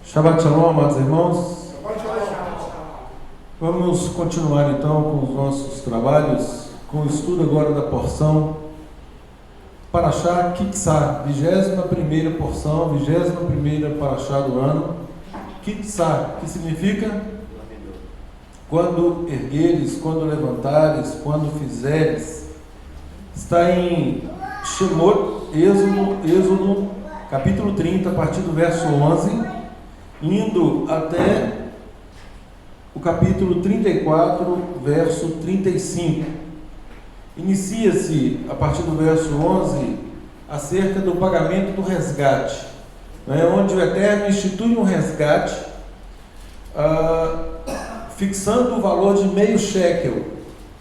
Shabbat Shalom, amados irmãos. Vamos continuar então com os nossos trabalhos, com o estudo agora da porção Parashá Kitzá, 21ª porção, 21ª Parashá do ano. Kitzá, que significa quando ergueres, quando levantares, quando fizeres. Está em Shemot, Êxodo, capítulo 30, a partir do verso 11, indo até o capítulo 34, verso 35. Inicia-se, a partir do verso 11, acerca do pagamento do resgate, onde o Eterno institui um resgate, fixando o valor de meio shekel.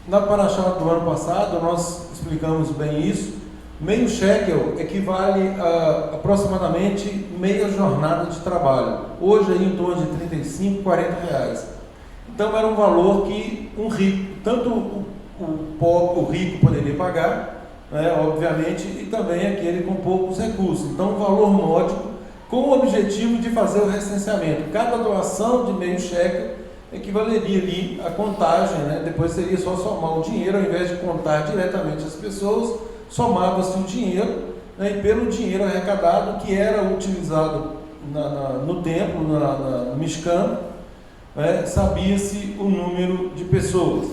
Na Parashá do ano passado, nós explicamos bem isso. Meio shekel equivale a aproximadamente meia jornada de trabalho. Hoje é em torno de 35, 40 reais. Então era um valor que um rico, tanto o rico poderia pagar, obviamente, e também aquele com poucos recursos. Então um valor módico com o objetivo de fazer o recenseamento. Cada doação de meio shekel equivaleria ali a contagem, depois seria só somar o dinheiro, ao invés de contar diretamente as pessoas, somava-se o dinheiro, e pelo dinheiro arrecadado que era utilizado no templo, no Mishkan, sabia-se o número de pessoas.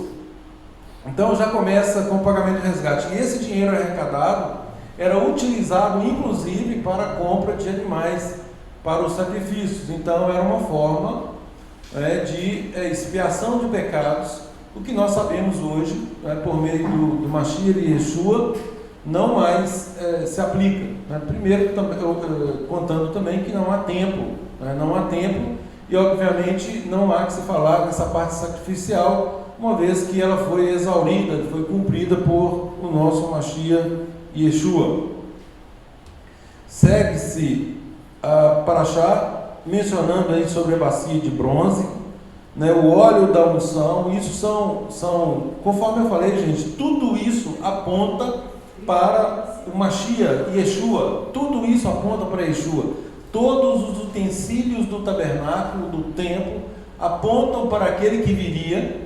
Então já começa com o pagamento de resgate. E esse dinheiro arrecadado era utilizado inclusive para a compra de animais para os sacrifícios. Então era uma forma de expiação de pecados, o que nós sabemos hoje, por meio do Mashiach e Yeshua, não mais se aplica. Primeiro, contando também que não há tempo, e obviamente não há que se falar dessa parte sacrificial, uma vez que ela foi exaurida, foi cumprida por o nosso Mashiach e Yeshua. Segue-se a Parashá mencionando aí sobre a bacia de bronze, o óleo da unção. Isso são, conforme eu falei, gente, tudo isso aponta para o Mashiach e Yeshua. Tudo isso aponta para Yeshua. Todos os utensílios do tabernáculo, do templo, apontam para aquele que viria,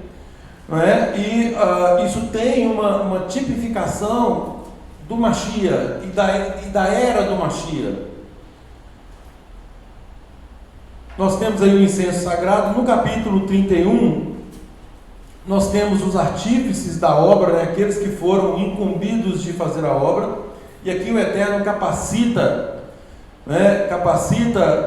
e isso tem uma tipificação do Mashiach e da era do Mashiach. Nós temos aí o incenso sagrado. No capítulo 31, nós temos os artífices da obra, aqueles que foram incumbidos de fazer a obra, e aqui o Eterno capacita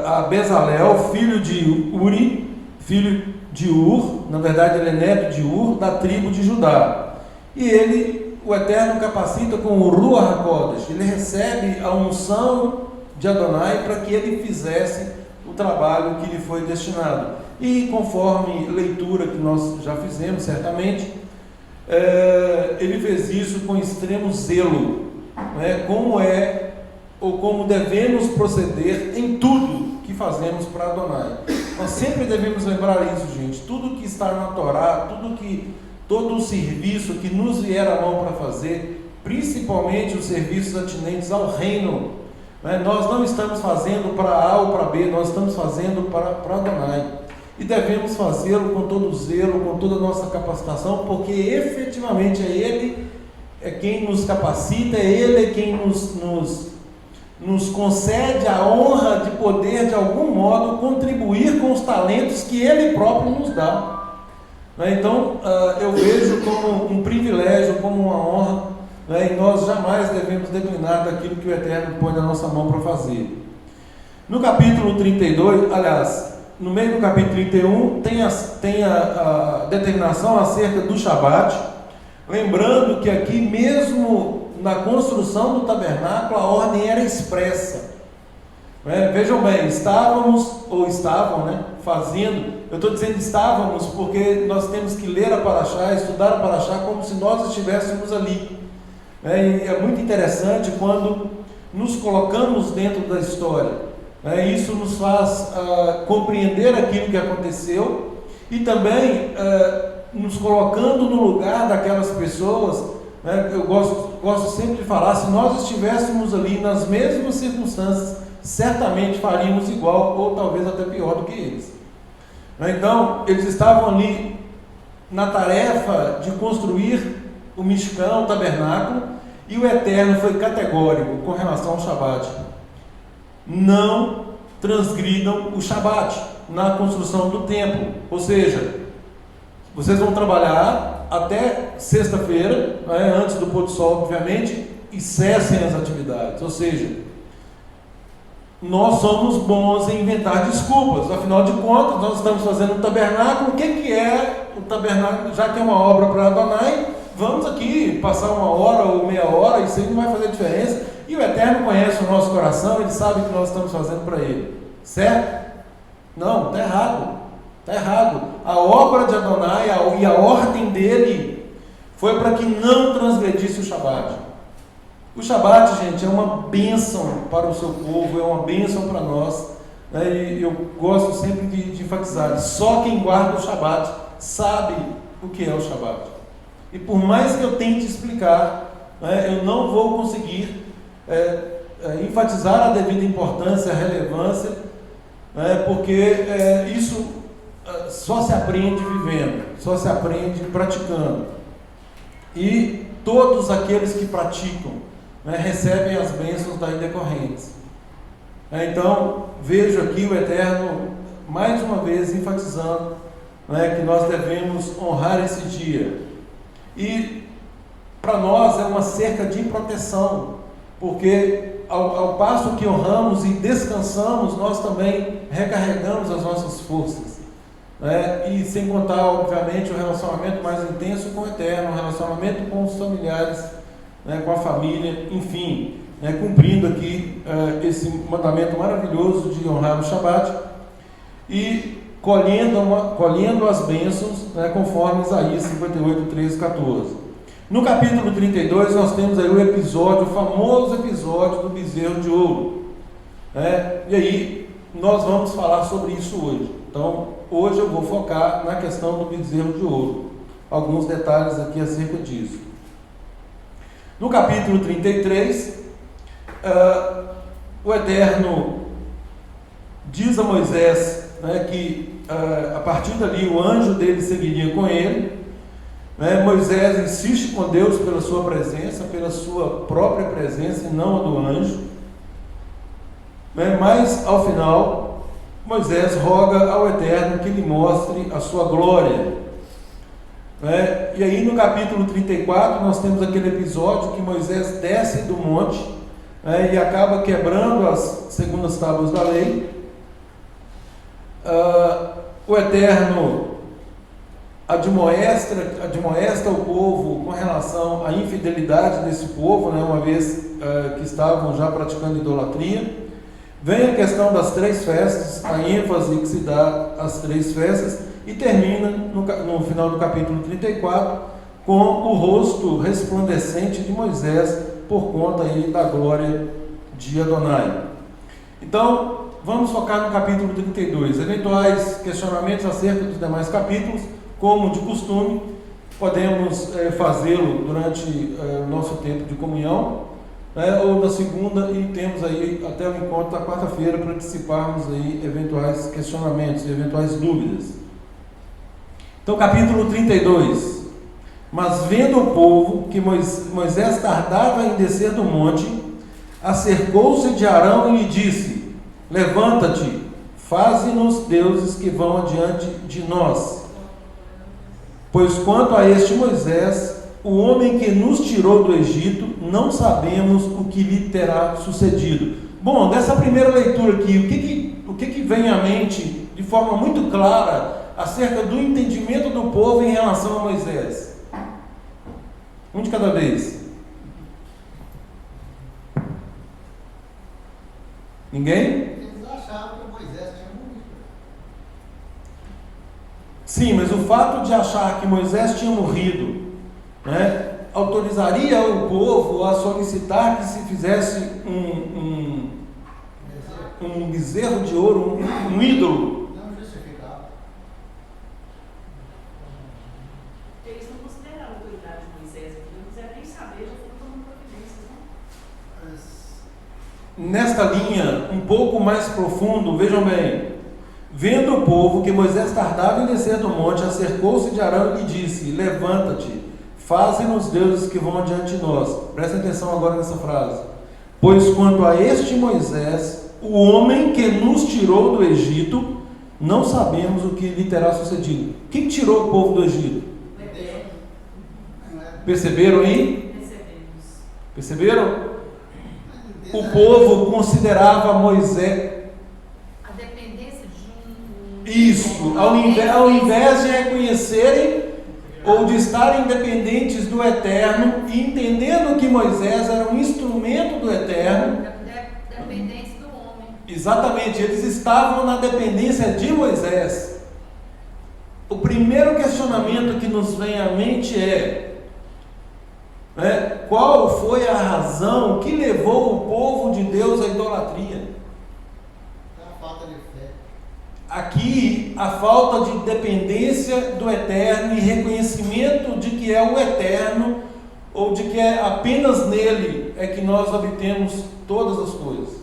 a Bezalel, filho de Uri, filho de Ur, na verdade ele é neto de Ur, da tribo de Judá, e o Eterno capacita com o Ruach HaKodesh. Ele recebe a unção de Adonai para que ele fizesse o trabalho que lhe foi destinado. E conforme leitura que nós já fizemos, certamente, ele fez isso com extremo zelo, como devemos proceder em tudo que fazemos para Adonai. Nós sempre devemos lembrar isso, gente. Tudo que está na Torá, todo o serviço que nos vier à mão para fazer, principalmente os serviços atinentes ao reino, nós não estamos fazendo para A ou para B, nós estamos fazendo para Adonai. E devemos fazê-lo com todo o zelo, com toda a nossa capacitação, porque efetivamente Ele é quem nos capacita, Ele é quem nos concede a honra de poder, de algum modo, contribuir com os talentos que Ele próprio nos dá. Então, eu vejo como um privilégio, como uma honra, e nós jamais devemos declinar daquilo que o Eterno põe na nossa mão para fazer. No capítulo 32, aliás, no meio do capítulo 31, tem a determinação acerca do Shabat, lembrando que aqui mesmo na construção do tabernáculo a ordem era expressa. Vejam bem, estavam fazendo, eu estou dizendo estávamos porque nós temos que ler a Parashá, estudar a Parashá como se nós estivéssemos ali. É muito interessante quando nos colocamos dentro da história. Isso nos faz compreender aquilo que aconteceu e também nos colocando no lugar daquelas pessoas. Eu gosto sempre de falar, se nós estivéssemos ali nas mesmas circunstâncias certamente faríamos igual ou talvez até pior do que eles. Então, eles estavam ali na tarefa de construir o Mishkan, o tabernáculo, e o Eterno foi categórico com relação ao Shabat. Não transgridam o Shabat na construção do templo. Ou seja, vocês vão trabalhar até sexta-feira, antes do pôr do sol, obviamente, e cessem as atividades. Ou seja, nós somos bons em inventar desculpas. Afinal de contas, nós estamos fazendo um tabernáculo. O que é o tabernáculo? Já que é uma obra para Adonai, vamos aqui passar 1 hora ou meia hora, isso aí não vai fazer diferença. E o Eterno conhece o nosso coração, Ele sabe o que nós estamos fazendo para Ele. Certo? Não, está errado. Está errado. A obra de Adonai e a ordem dele foi para que não transgredisse o Shabat. O Shabat, gente, é uma bênção para o seu povo, é uma bênção para nós. E eu gosto sempre de enfatizar, só quem guarda o Shabat sabe o que é o Shabat. E por mais que eu tente explicar, eu não vou conseguir enfatizar a devida importância, a relevância, porque isso só se aprende vivendo, só se aprende praticando. E todos aqueles que praticam recebem as bênçãos daí decorrentes. Então, vejo aqui o Eterno, mais uma vez, enfatizando que nós devemos honrar esse dia. E, para nós, é uma cerca de proteção, porque, ao passo que honramos e descansamos, nós também recarregamos as nossas forças. E, sem contar, obviamente, o relacionamento mais intenso com o Eterno, o relacionamento com os familiares, com a família, enfim, cumprindo aqui esse mandamento maravilhoso de honrar o Shabat e colhendo as bênçãos, conforme Isaías 58, 13, 14. No capítulo 32 nós temos aí o famoso episódio do bezerro de ouro, e aí nós vamos falar sobre isso hoje. Então, hoje eu vou focar na questão do bezerro de ouro, alguns detalhes aqui acerca disso. No capítulo 33, o Eterno diz a Moisés que a partir dali o anjo dele seguiria com ele. Moisés insiste com Deus pela sua presença, pela sua própria presença e não a do anjo. Mas ao final, Moisés roga ao Eterno que lhe mostre a sua glória. E aí no capítulo 34 nós temos aquele episódio que Moisés desce do monte e acaba quebrando as segundas tábuas da lei. O Eterno admoesta o povo com relação à infidelidade desse povo, uma vez que estavam já praticando idolatria. Vem a questão das 3 festas, a ênfase que se dá às 3 festas, e termina no final do capítulo 34 com o rosto resplandecente de Moisés por conta aí da glória de Adonai. Então, vamos focar no capítulo 32. Eventuais questionamentos acerca dos demais capítulos, como de costume, podemos fazê-lo durante o nosso tempo de comunhão, ou na segunda, e temos aí até o encontro da quarta-feira para dissiparmos aí eventuais questionamentos, eventuais dúvidas. Então, capítulo 32. Mas vendo o povo que Moisés tardava em descer do monte, acercou-se de Arão e lhe disse: levanta-te, faze-nos deuses que vão adiante de nós. Pois quanto a este Moisés, o homem que nos tirou do Egito, não sabemos o que lhe terá sucedido. Bom, dessa primeira leitura aqui, o que vem à mente de forma muito clara acerca do entendimento do povo em relação a Moisés? Um de cada vez. Ninguém? Eles acharam que Moisés tinha morrido. Sim, mas o fato de achar que Moisés tinha morrido, autorizaria o povo a solicitar que se fizesse um bezerro de ouro, um ídolo. Não justificava. Eles não consideraram a autoridade de Moisés aqui, não quiseram nem saber, já foram tomando providências, não? Nesta linha um pouco mais profundo, vejam bem. Vendo o povo que Moisés tardava em descer do monte, acercou-se de Arão e lhe disse: levanta-te, faze-nos deuses que vão adiante de nós. Prestem atenção agora nessa frase. Pois quanto a este Moisés, o homem que nos tirou do Egito, não sabemos o que lhe terá sucedido. Quem tirou o povo do Egito? Perceberam aí? Perceberam? O povo considerava Moisés... A dependência de um... Isso, ao invés de reconhecerem ou de estarem dependentes do Eterno e entendendo que Moisés era um instrumento do Eterno... Dependência do homem. Exatamente, eles estavam na dependência de Moisés. O primeiro questionamento que nos vem à mente é... qual foi a razão que levou o povo de Deus à idolatria? A falta de fé. Aqui, a falta de dependência do Eterno e reconhecimento de que é o Eterno, ou de que é apenas nele é que nós obtemos todas as coisas.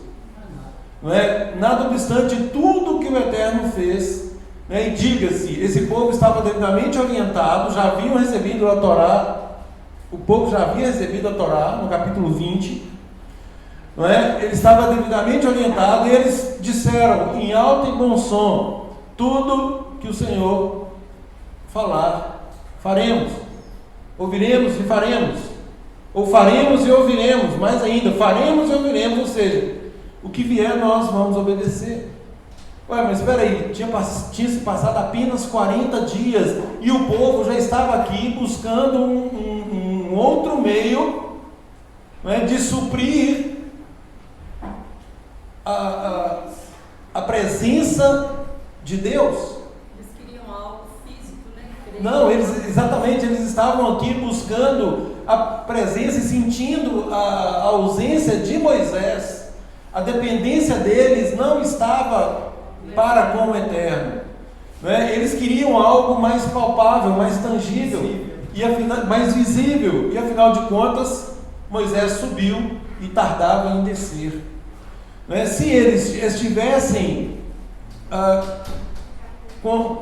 Não é? Nada obstante tudo que o Eterno fez, e diga-se, esse povo estava devidamente orientado, já haviam recebido a Torá. O povo já havia recebido a Torá, no capítulo 20, não é? Ele estava devidamente orientado e eles disseram em alto e bom som: tudo que o Senhor falar, faremos, ouviremos e faremos, ou faremos e ouviremos, mais ainda, faremos e ouviremos, ou seja, o que vier nós vamos obedecer. Ué, mas espera aí, tinha se passado apenas 40 dias e o povo já estava aqui buscando um outro meio, de suprir a presença de Deus. Eles queriam algo físico, né? Não, eles estavam aqui buscando a presença e sentindo a ausência de Moisés. A dependência deles não estava para com o Eterno. Eles queriam algo mais palpável, mais tangível, mais visível, e afinal de contas Moisés subiu e tardava em descer. Se eles estivessem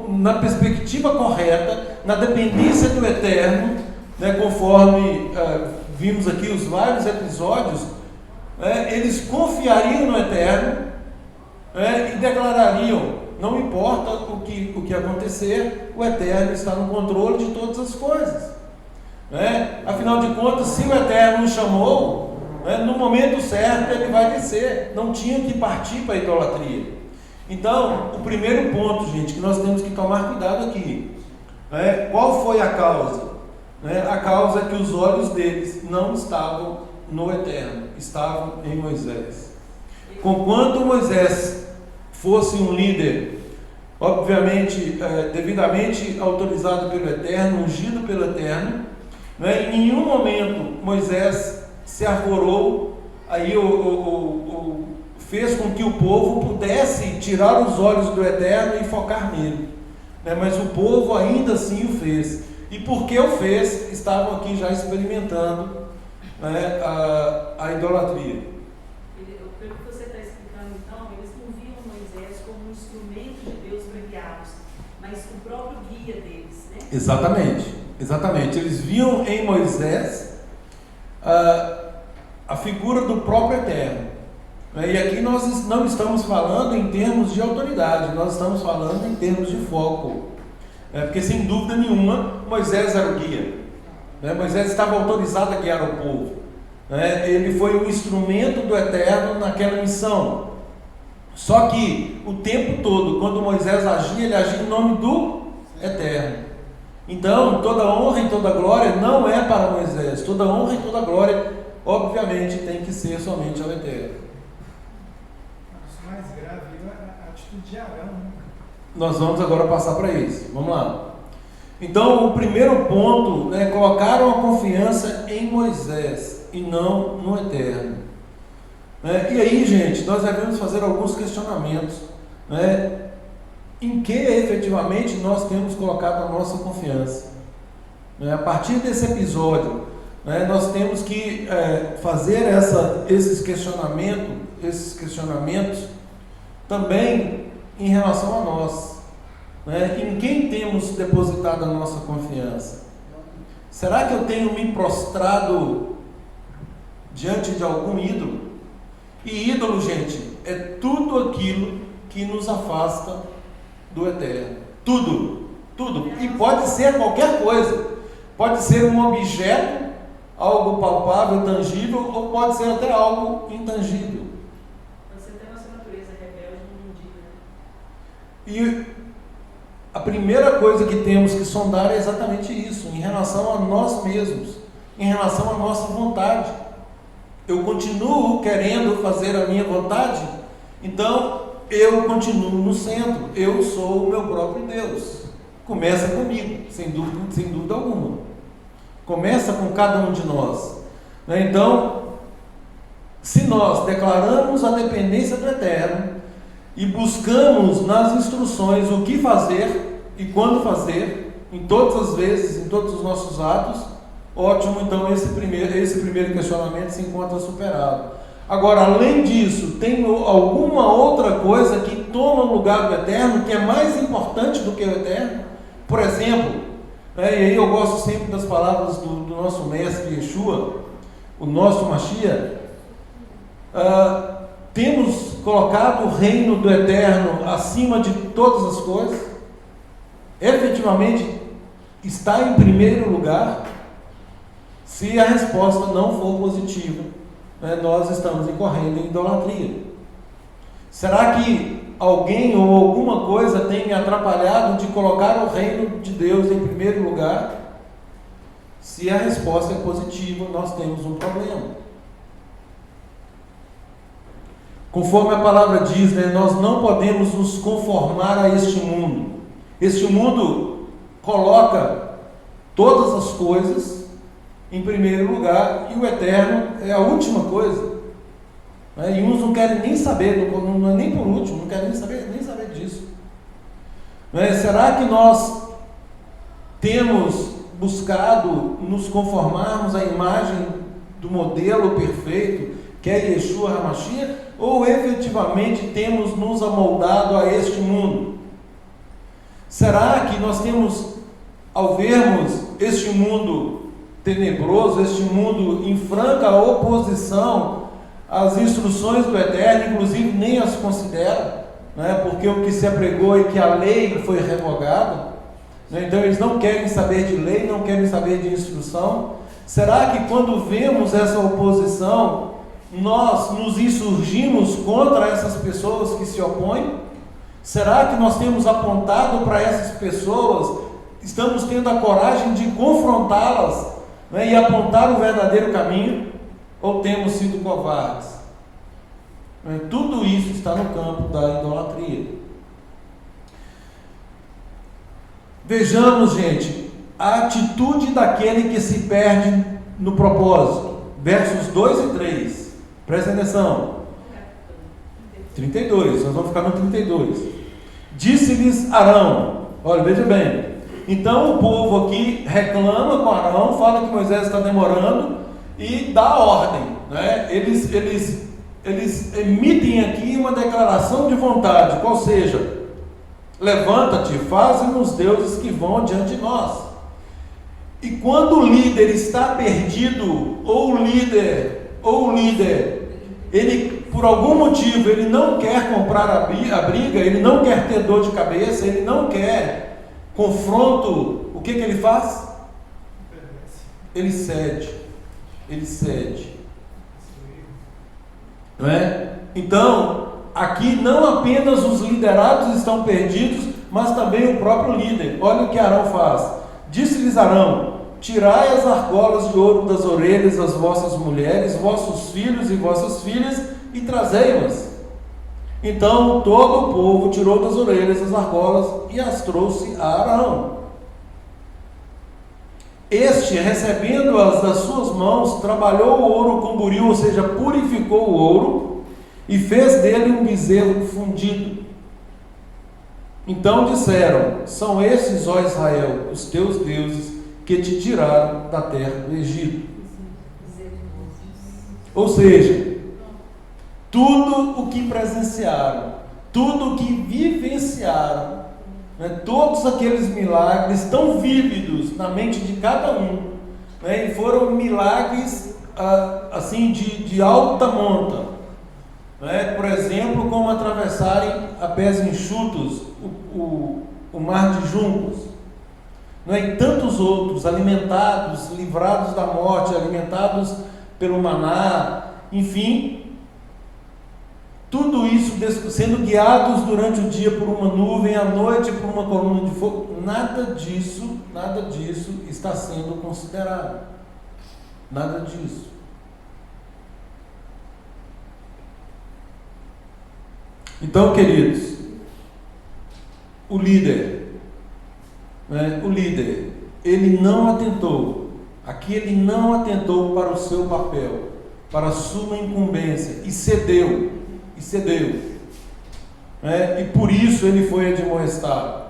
na perspectiva correta, na dependência do Eterno, conforme vimos aqui os vários episódios, eles confiariam no Eterno, e declarariam: não importa o que acontecer, o Eterno está no controle de todas as coisas. Afinal de contas, se o Eterno o chamou, no momento certo ele vai descer. Não tinha que partir para a idolatria. Então, o primeiro ponto, gente, que nós temos que tomar cuidado aqui, qual foi a causa? A causa é que os olhos deles não estavam no Eterno, estavam em Moisés. Conquanto Moisés fosse um líder, obviamente, devidamente autorizado pelo Eterno, ungido pelo Eterno, em nenhum momento Moisés se arvorou, aí fez com que o povo pudesse tirar os olhos do Eterno e focar nele, mas o povo ainda assim o fez, e porque o fez, estavam aqui já experimentando a idolatria. Pelo que você está explicando, então, eles não viam Moisés como um instrumento de Deus para guiá-los, mas o próprio guia deles, né? Exatamente. Eles viam em Moisés a figura do próprio Eterno. E aqui nós não estamos falando em termos de autoridade, nós estamos falando em termos de foco. Porque, sem dúvida nenhuma, Moisés era o guia. Moisés estava autorizado a guiar o povo. Ele foi um instrumento do Eterno naquela missão. Só que o tempo todo, quando Moisés agia, ele agia em nome do Eterno. Então, toda honra e toda glória não é para Moisés. Toda honra e toda glória, obviamente, tem que ser somente ao Eterno. O mais grave é a atitude de Arão. Nós vamos agora passar para isso. Vamos lá. Então, o primeiro ponto, colocaram a confiança em Moisés e não no Eterno. E aí, gente, nós devemos fazer alguns questionamentos. Em que efetivamente nós temos colocado a nossa confiança? A partir desse episódio, né, nós temos que fazer esses questionamentos também em relação a nós, né? Em quem temos depositado a nossa confiança? Será que eu tenho me prostrado diante de algum ídolo? E ídolo, gente, é tudo aquilo que nos afasta do eterno. Tudo. E pode ser qualquer coisa. Pode ser um objeto, algo palpável, tangível, ou pode ser até algo intangível. Pode ser até nossa natureza rebelde no mundo, né? E a primeira coisa que temos que sondar é exatamente isso, em relação a nós mesmos, em relação à nossa vontade. Eu continuo querendo fazer a minha vontade, então eu continuo no centro, eu sou o meu próprio Deus. Começa comigo, sem dúvida alguma. Começa com cada um de nós. Então, se nós declaramos a dependência do Eterno e buscamos nas instruções o que fazer e quando fazer, em todas as vezes, em todos os nossos atos, ótimo, então esse primeiro questionamento se encontra superado. Agora, além disso, tem alguma outra coisa que toma o lugar do Eterno, que é mais importante do que o Eterno? Por exemplo, e aí eu gosto sempre das palavras do nosso mestre Yeshua, o nosso Mashiach. Temos colocado o reino do Eterno acima de todas as coisas? Efetivamente está em primeiro lugar? Se a resposta não for positiva, nós estamos incorrendo em idolatria. Será que alguém ou alguma coisa tem me atrapalhado de colocar o reino de Deus em primeiro lugar? Se a resposta é positiva, nós temos um problema. Conforme a palavra diz, nós não podemos nos conformar a este mundo. Este mundo coloca todas as coisas em primeiro lugar e o eterno é a última coisa. E uns não querem nem saber, não é nem por último, não querem nem saber disso. Será que nós temos buscado nos conformarmos à imagem do modelo perfeito, que é Yeshua HaMashiach, ou efetivamente temos nos amoldado a este mundo? Será que nós temos, ao vermos este mundo tenebroso, este mundo em franca oposição às instruções do Eterno, inclusive nem as considera, porque o que se apregou é que a lei foi revogada, então eles não querem saber de lei, não querem saber de instrução? Será que quando vemos essa oposição, nós nos insurgimos contra essas pessoas que se opõem? Será que nós temos apontado para essas pessoas, estamos tendo a coragem de confrontá-las, e apontar o verdadeiro caminho, ou temos sido covardes? Tudo isso está no campo da idolatria. Vejamos, gente, a atitude daquele que se perde no propósito. Versos 2 e 3. Prestem atenção. 32, nós vamos ficar no 32. Disse-lhes Arão, olha, veja bem. Então o povo aqui reclama com Arão, fala que Moisés está demorando e dá a ordem, Eles emitem aqui uma declaração de vontade, qual seja: levanta-te, faze-nos deuses que vão adiante de nós. E quando o líder está perdido, ou o líder, ele, por algum motivo, ele não quer comprar a briga, ele não quer ter dor de cabeça, ele não quer confronto, o que ele faz? Ele cede. Não é? Então, aqui não apenas os liderados estão perdidos, mas também o próprio líder. Olha o que Arão faz. Disse-lhes Arão: tirai as argolas de ouro das orelhas das vossas mulheres, vossos filhos e vossas filhas, e trazei-las. Então todo o povo tirou das orelhas as argolas e as trouxe a Arão. Este, recebendo-as das suas mãos, trabalhou o ouro com buril, ou seja, purificou o ouro, e fez dele um bezerro fundido. Então disseram: são esses, ó Israel, os teus deuses, que te tiraram da terra do Egito. Ou seja, tudo o que presenciaram, tudo o que vivenciaram, né, todos aqueles milagres tão vívidos na mente de cada um, né, e foram milagres assim de alta monta, né, por exemplo, como atravessarem a pés enxutos o mar de juncos, né, e tantos outros, alimentados, livrados da morte, alimentados pelo maná, enfim, tudo isso sendo guiados durante o dia por uma nuvem, à noite por uma coluna de fogo. Nada disso está sendo considerado. Nada disso. Então, queridos, o líder, ele não atentou, aqui ele não atentou para o seu papel, para a sua incumbência, e cedeu, e por isso ele foi admoestado,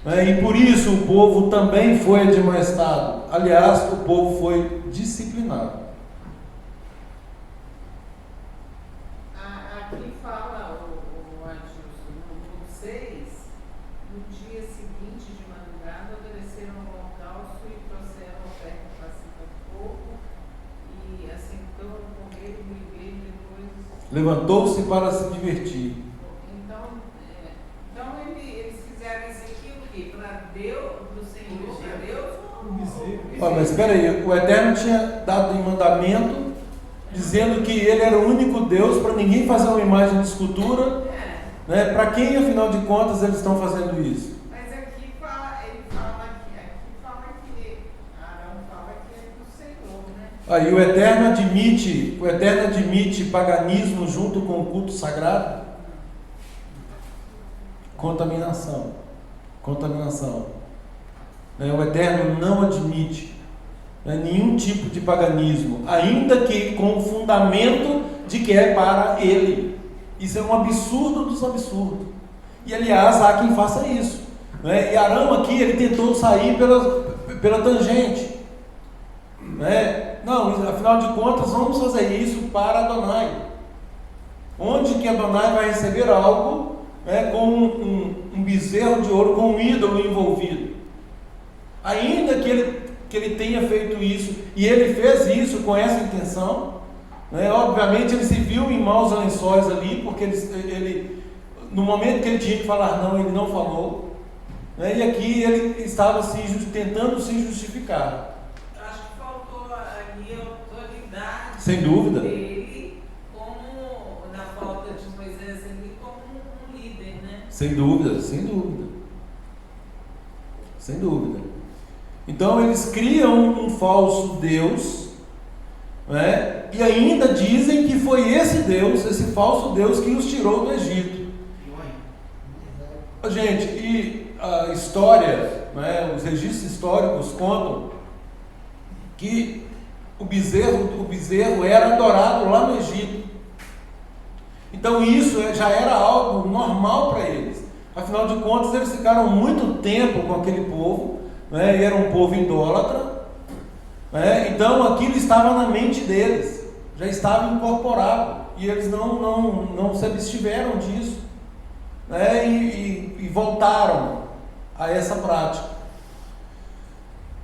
e por isso o povo também foi admoestado. Aliás, o povo foi disciplinado. Aqui fala o Adilson, no 6, no dia seguinte de madrugada ofereceram o holocausto e trouxeram a oferta pacífica do povo, e assim então comeram e beberam depois. Levantou-se para se divertir. Então eles fizeram isso aqui o quê? Para Deus, do Senhor, para Deus? Mas espera aí, o Eterno tinha dado um mandamento dizendo que ele era o único Deus, para ninguém fazer uma imagem de escultura, né? Para quem, afinal de contas, eles estão fazendo isso? Mas aqui ele fala que Arão fala que é do Senhor, né? Aí o Eterno admite paganismo junto com o culto sagrado? Contaminação. O Eterno não admite nenhum tipo de paganismo, ainda que com o fundamento de que é para ele. Isso é um absurdo dos absurdos. E aliás, há quem faça isso, né? E Arão aqui, ele tentou sair pela tangente, né? Não, afinal de contas, vamos fazer isso para Adonai. Onde que Adonai vai receber algo, né, com um bezerro de ouro, com um ídolo envolvido? Ainda que ele tenha feito isso, e ele fez isso com essa intenção, né? Obviamente ele se viu em maus lençóis ali, porque ele no momento que ele tinha que falar não, ele não falou, né? E aqui ele estava tentando se justificar. Acho que faltou ali a autoridade, sem dúvida, dele, como na falta de Moisés ali, como um líder, né? Sem dúvida. Então eles criam um falso Deus, né? E ainda dizem que foi esse falso Deus que os tirou do Egito. Gente, e a história, né, os registros históricos contam que o bezerro era adorado lá no Egito. Então isso já era algo normal para eles. Afinal de contas, eles ficaram muito tempo com aquele povo, né, e era um povo idólatra, né? Então aquilo estava na mente deles, já estava incorporado, e eles não se abstiveram disso, né? E voltaram a essa prática.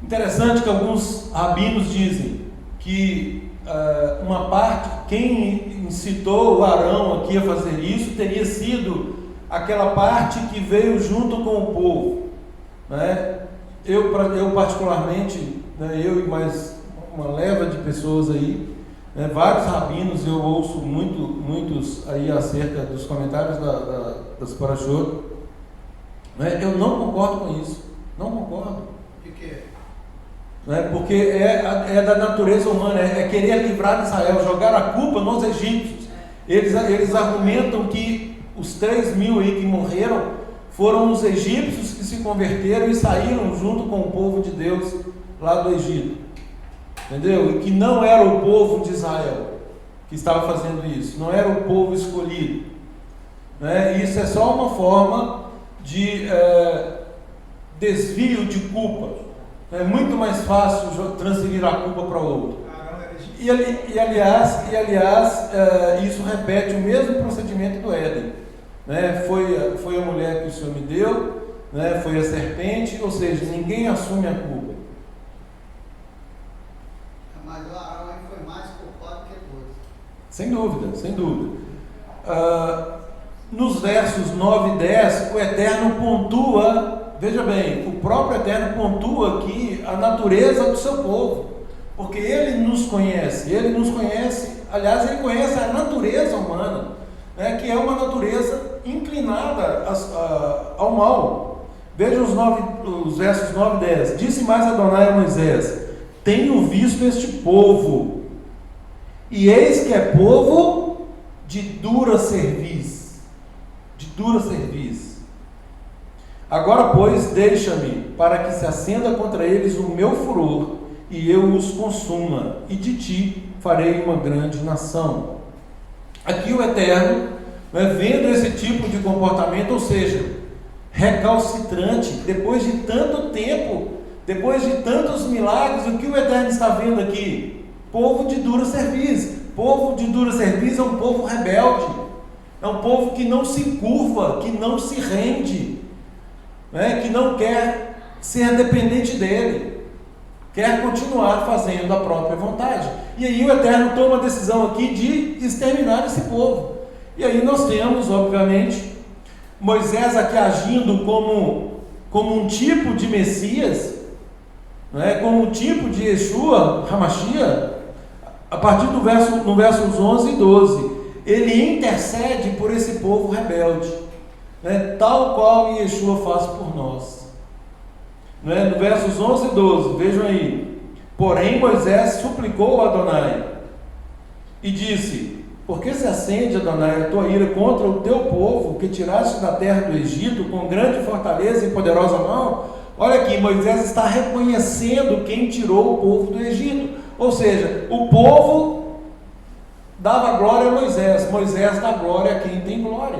Interessante que alguns rabinos dizem que uma parte, quem incitou o Arão aqui a fazer isso, teria sido aquela parte que veio junto com o povo, né? Eu particularmente, né, eu e mais uma leva de pessoas aí, né, vários rabinos, eu ouço muitos aí acerca dos comentários das Parashot, né, eu não concordo com isso, não concordo. De quê? Né, porque é da natureza humana, é querer livrar Israel, jogar a culpa nos egípcios. Eles argumentam que os 3.000 aí que morreram foram os egípcios que se converteram e saíram junto com o povo de Deus lá do Egito, entendeu? E que não era o povo de Israel que estava fazendo isso, não era o povo escolhido, né? Isso é só uma forma de desvio de culpa. É muito mais fácil transferir a culpa para outro. Arão era egípcio. aliás, isso repete o mesmo procedimento do Éden, né? Foi a mulher que o Senhor me deu, né? Foi a serpente, ou seja, ninguém assume a culpa. Mas o Arão aí foi mais culpado que todos. Sem dúvida, sem dúvida. Nos versos 9 e 10, o Eterno pontua, veja bem, o próprio Eterno pontua aqui a natureza do seu povo, porque Ele nos conhece, aliás, Ele conhece a natureza humana, né, que é uma natureza inclinada ao mal. Veja os versos 9 e 10. Disse mais Adonai a Moisés: tenho visto este povo, e eis que é povo de dura cerviz. Agora, pois, deixa-me, para que se acenda contra eles o meu furor, e eu os consuma, e de ti farei uma grande nação. Aqui o Eterno, né, vendo esse tipo de comportamento, ou seja, recalcitrante, depois de tanto tempo, depois de tantos milagres, o que o Eterno está vendo aqui? Povo de dura cerviz. Povo de dura cerviz é um povo rebelde, é um povo que não se curva, que não se rende, né? Que não quer ser dependente dele, quer continuar fazendo a própria vontade. E aí o Eterno toma a decisão aqui de exterminar esse povo. E aí nós temos, obviamente, Moisés aqui agindo como um tipo de Messias, né? Como um tipo de Yeshua, Hamashia, a partir no versos 11 e 12. Ele intercede por esse povo rebelde, né? Tal qual Yeshua faz por nós, né? No versos 11 e 12, vejam aí: porém Moisés suplicou a Adonai e disse: por que se acende, Adonai, a tua ira contra o teu povo, que tiraste da terra do Egito com grande fortaleza e poderosa mão? Olha aqui, Moisés está reconhecendo quem tirou o povo do Egito, ou seja, o povo dava glória a Moisés, Moisés dá glória a quem tem glória.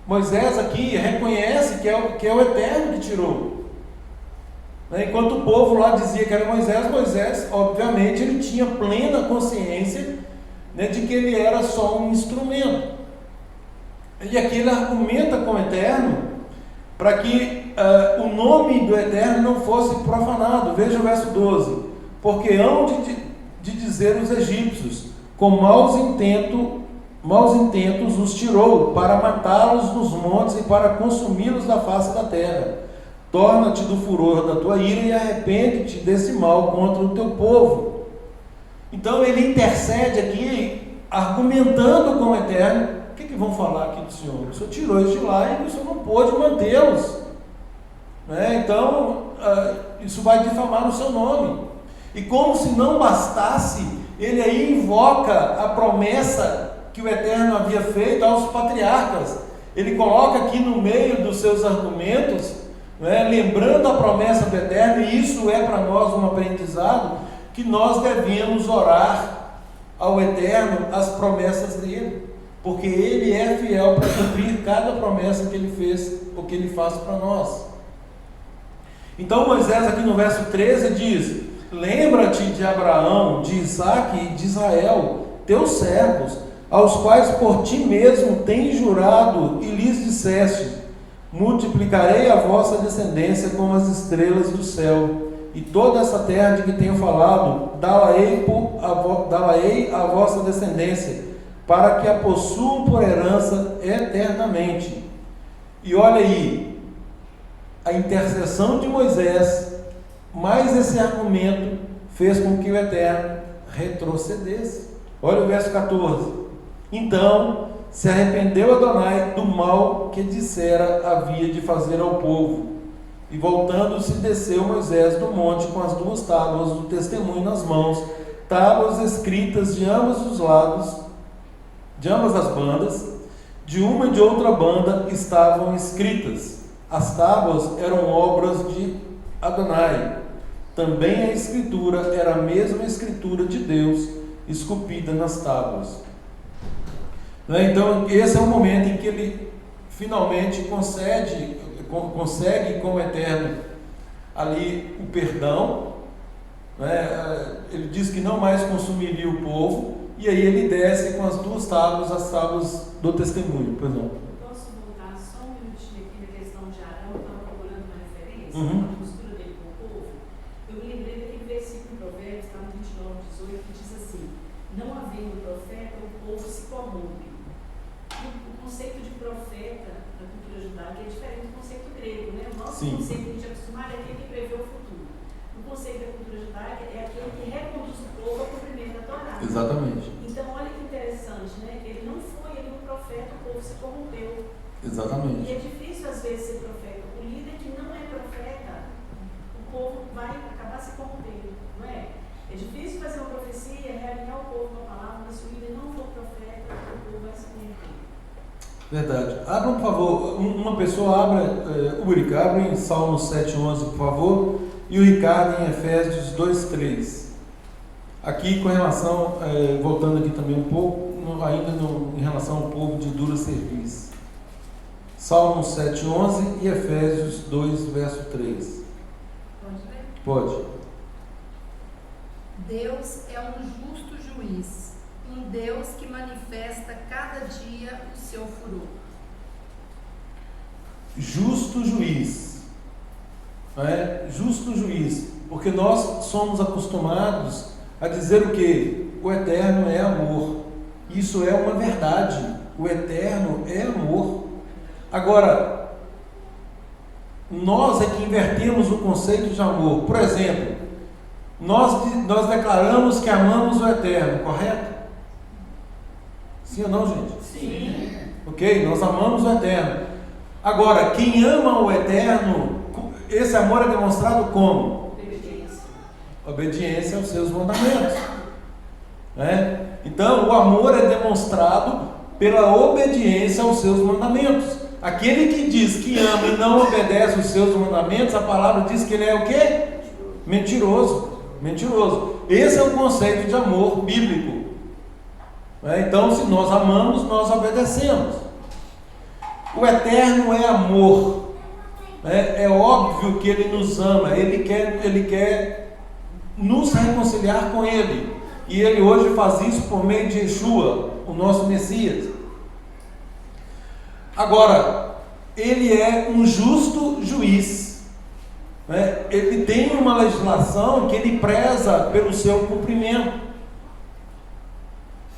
Moisés aqui reconhece que é o Eterno que tirou, né? Enquanto o povo lá dizia que era Moisés, obviamente, ele tinha plena consciência, né, de que ele era só um instrumento. E aqui ele argumenta com o Eterno para que o nome do Eterno não fosse profanado. Veja o verso 12: porque hão de dizer os egípcios, com maus intentos os tirou, para matá-los nos montes e para consumi-los da face da terra. Torna-te do furor da tua ira e arrepende-te desse mal contra o teu povo. Então ele intercede aqui, argumentando com o Eterno: o que vão falar aqui do Senhor? O Senhor tirou eles de lá e o Senhor não pôde mantê-los, né? Então isso vai difamar o seu nome. E como se não bastasse, ele aí invoca a promessa que o Eterno havia feito aos patriarcas. Ele coloca aqui no meio dos seus argumentos, né, lembrando a promessa do Eterno, e isso é para nós um aprendizado, que nós devemos orar ao Eterno as promessas dele, porque ele é fiel para cumprir cada promessa que ele fez, ou que ele faz para nós. Então Moisés aqui no verso 13 diz: lembra-te de Abraão, de Isaque e de Israel, teus servos, aos quais por ti mesmo tens jurado, e lhes disseste: multiplicarei a vossa descendência como as estrelas do céu, e toda essa terra de que tenho falado, dá-la-ei à vossa descendência, para que a possuam por herança eternamente. E olha aí, a intercessão de Moisés, mais esse argumento, fez com que o Eterno retrocedesse. Olha o verso 14: então se arrependeu Adonai do mal que dissera havia de fazer ao povo, e voltando-se desceu Moisés do monte com as 2 tábuas do testemunho nas mãos, tábuas escritas de ambos os lados, de ambas as bandas, de uma e de outra banda estavam escritas. As tábuas eram obras de Adonai. Também a escritura era a mesma escritura de Deus, esculpida nas tábuas. Então esse é o momento em que ele finalmente consegue com o Eterno ali o perdão, né? Ele diz que não mais consumiria o povo, e aí ele desce com as duas tábuas, as tábuas do testemunho. Pois não. Posso voltar só um minutinho aqui na questão de Arão, eu estava procurando uma referência, Uhum. a postura dele com o povo. Eu me lembrei daquele versículo em Provérbios, está no 29, 18, que diz assim: não havendo profeta, o povo se corrompe. O conceito de profeta na cultura judaica é diferente do conceito grego, né? O nosso Sim. conceito que a gente é acostumado é aquele que prevê o futuro. O conceito da cultura judaica é aquele que reconduz o povo ao cumprimento da Torá. Exatamente. Então, olha que interessante, né? Ele não foi ali um profeta, o povo se corrompeu. E Exatamente. é difícil, às vezes, ser profeta. O líder que não é profeta, o povo vai acabar se corrompendo, não é? É difícil fazer uma profecia, realinhar o povo com a palavra, mas se o líder não for profeta, o povo vai se corromper. Verdade. Abra, por favor, uma pessoa abra, o Uric, abre em Salmos 7:11, por favor, e o Ricardo em Efésios 2:3. Aqui com relação, voltando aqui também um pouco, em relação ao povo de dura cerviz. Salmos 7:11 e Efésios 2, verso 3. Pode ler? Pode. Deus é um justo juiz, um Deus que manifesta cada dia o seu furor. Justo juiz, não é? Justo juiz, porque nós somos acostumados a dizer o que? O eterno é amor. Isso é uma verdade. O eterno é amor. Agora, nós é que invertemos o conceito de amor. Por exemplo, nós declaramos que amamos o eterno, correto? Sim ou não, gente? Sim. Ok? Nós amamos o eterno. Agora, quem ama o eterno, esse amor é demonstrado como? Obediência. Obediência aos seus mandamentos. Né? Então, o amor é demonstrado pela obediência aos seus mandamentos. Aquele que diz que ama e não obedece os seus mandamentos, a palavra diz que ele é o quê? Mentiroso. Mentiroso. Esse é o conceito de amor bíblico. Né? Então, se nós amamos, nós obedecemos. O eterno é amor. É óbvio que ele nos ama, ele quer nos reconciliar com ele. E ele hoje faz isso por meio de Yeshua, o nosso Messias. Agora, ele é um justo juiz. Né? Ele tem uma legislação que ele preza pelo seu cumprimento.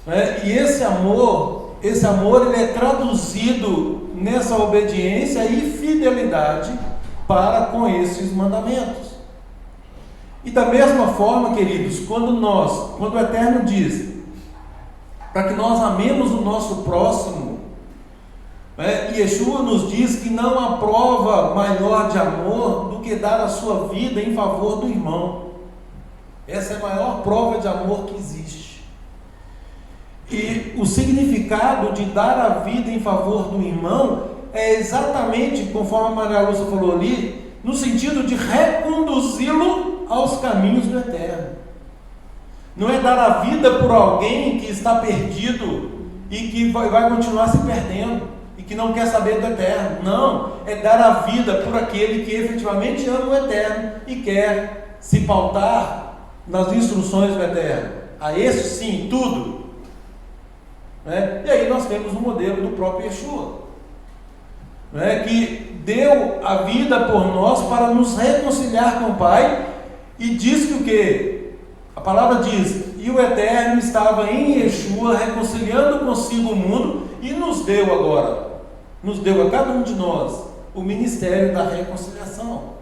Né? E esse amor ele é traduzido nessa obediência e fidelidade para com esses mandamentos. E da mesma forma, queridos, quando o Eterno diz para que nós amemos o nosso próximo, Yeshua nos diz que não há prova maior de amor do que dar a sua vida em favor do irmão. Essa é a maior prova de amor que existe. E o significado de dar a vida em favor do irmão é exatamente, conforme a Maria Lúcia falou ali, no sentido de reconduzi-lo aos caminhos do Eterno. Não é dar a vida por alguém que está perdido e que vai continuar se perdendo e que não quer saber do Eterno. Não, é dar a vida por aquele que efetivamente ama o Eterno e quer se pautar nas instruções do Eterno. A esse sim, tudo. E aí nós temos o modelo do próprio Yeshua, que deu a vida por nós para nos reconciliar com o Pai, e diz que o quê? A palavra diz: e o Eterno estava em Yeshua reconciliando consigo o mundo, e nos deu a cada um de nós o ministério da reconciliação.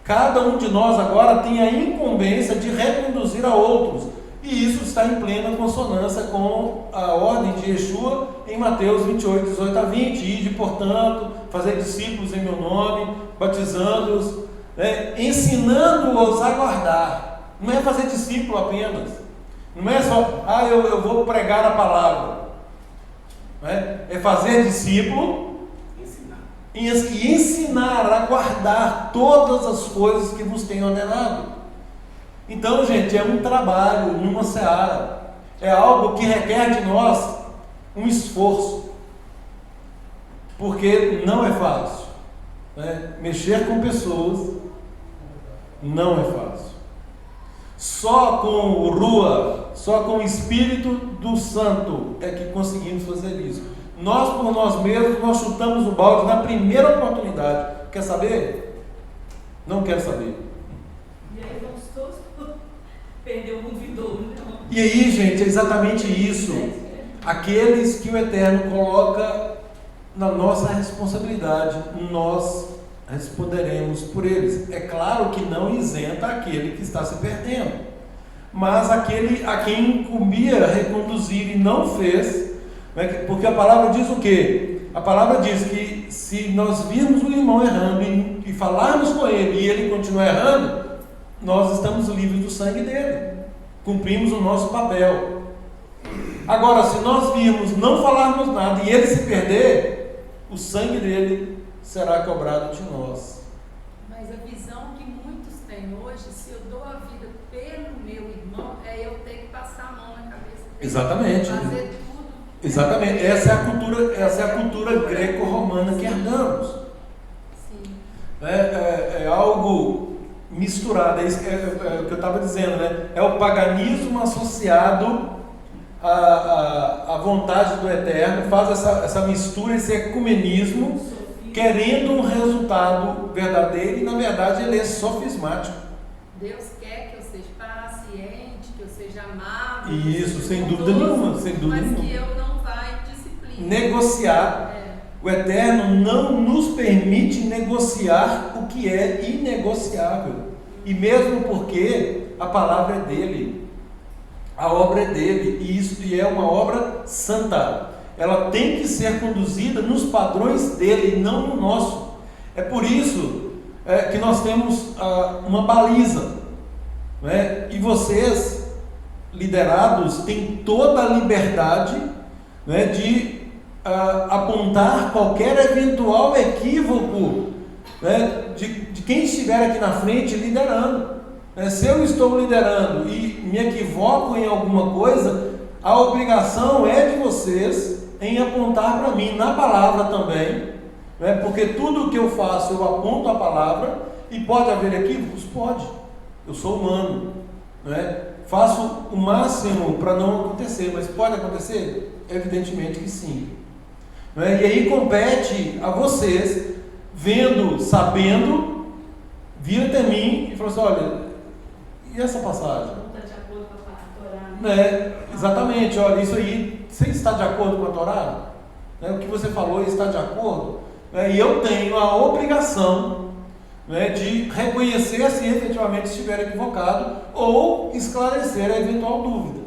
Cada um de nós agora tem a incumbência de reconduzir a outros. E isso está em plena consonância com a ordem de Yeshua em Mateus 28, 18 a 20. Ide, portanto, fazer discípulos em meu nome, batizando-os, ensinando-os a guardar. Não é fazer discípulo apenas. Não é só, eu vou pregar a palavra. É fazer discípulo e ensinar a guardar todas as coisas que vos tenho ordenado. Então, gente, é um trabalho numa seara, é algo que requer de nós um esforço, porque não é fácil, Mexer com pessoas não é fácil. Só com o Rua, só com o Espírito do Santo é que conseguimos fazer isso. Nós, por nós mesmos, nós chutamos o balde na primeira oportunidade. Quer saber? Não quero saber. E aí vamos todos perder o mundo vindouro, não. E aí, gente, é exatamente isso. Aqueles que o Eterno coloca na nossa responsabilidade, nós responderemos por eles. É claro que não isenta aquele que está se perdendo, mas aquele a quem incumbia reconduzir e não fez, porque a palavra diz o quê? A palavra diz que se nós virmos o irmão errando e falarmos com ele e ele continuar errando, nós estamos livres do sangue dele, cumprimos o nosso papel. Agora, se nós virmos não falarmos nada e ele se perder, o sangue dele será cobrado de nós. Mas a visão que muitos têm hoje, se eu dou a vida pelo meu irmão, é eu ter que passar a mão na cabeça dele. Exatamente. Fazer tudo. Exatamente. Essa é a cultura greco-romana que herdamos. Sim. É algo misturado, é o que eu estava dizendo, né? É o paganismo associado à vontade do Eterno, faz essa mistura, esse ecumenismo, querendo um resultado verdadeiro, e na verdade ele é sofismático. Deus quer que eu seja paciente, que eu seja amável. Isso, sem bondoso, dúvida nenhuma, sem dúvida mas nenhuma. que eu não vá em disciplina. Negociar. O Eterno não nos permite negociar o que é inegociável. E mesmo porque a palavra é dele, a obra é dele, e é uma obra santa. Ela tem que ser conduzida nos padrões dele, não no nosso. É por isso que nós temos uma baliza, né? E vocês, liderados, têm toda a liberdade, né, de apontar qualquer eventual equívoco, né, de quem estiver aqui na frente liderando. Se eu estou liderando e me equivoco em alguma coisa, a obrigação é de vocês em apontar para mim na palavra também, né? Porque tudo o que eu faço eu aponto a palavra, e pode haver equívocos? Pode, eu sou humano, né? Faço o máximo para não acontecer, mas pode acontecer? Evidentemente que sim, né? E aí compete a vocês, vendo, sabendo, vir até mim e falar assim: olha, e essa passagem? Não está de acordo com a Torá, né? Exatamente, olha, isso aí, você está de acordo com a Torá? O que você falou está de acordo? E eu tenho a obrigação, né, de reconhecer se efetivamente estiver equivocado ou esclarecer a eventual dúvida.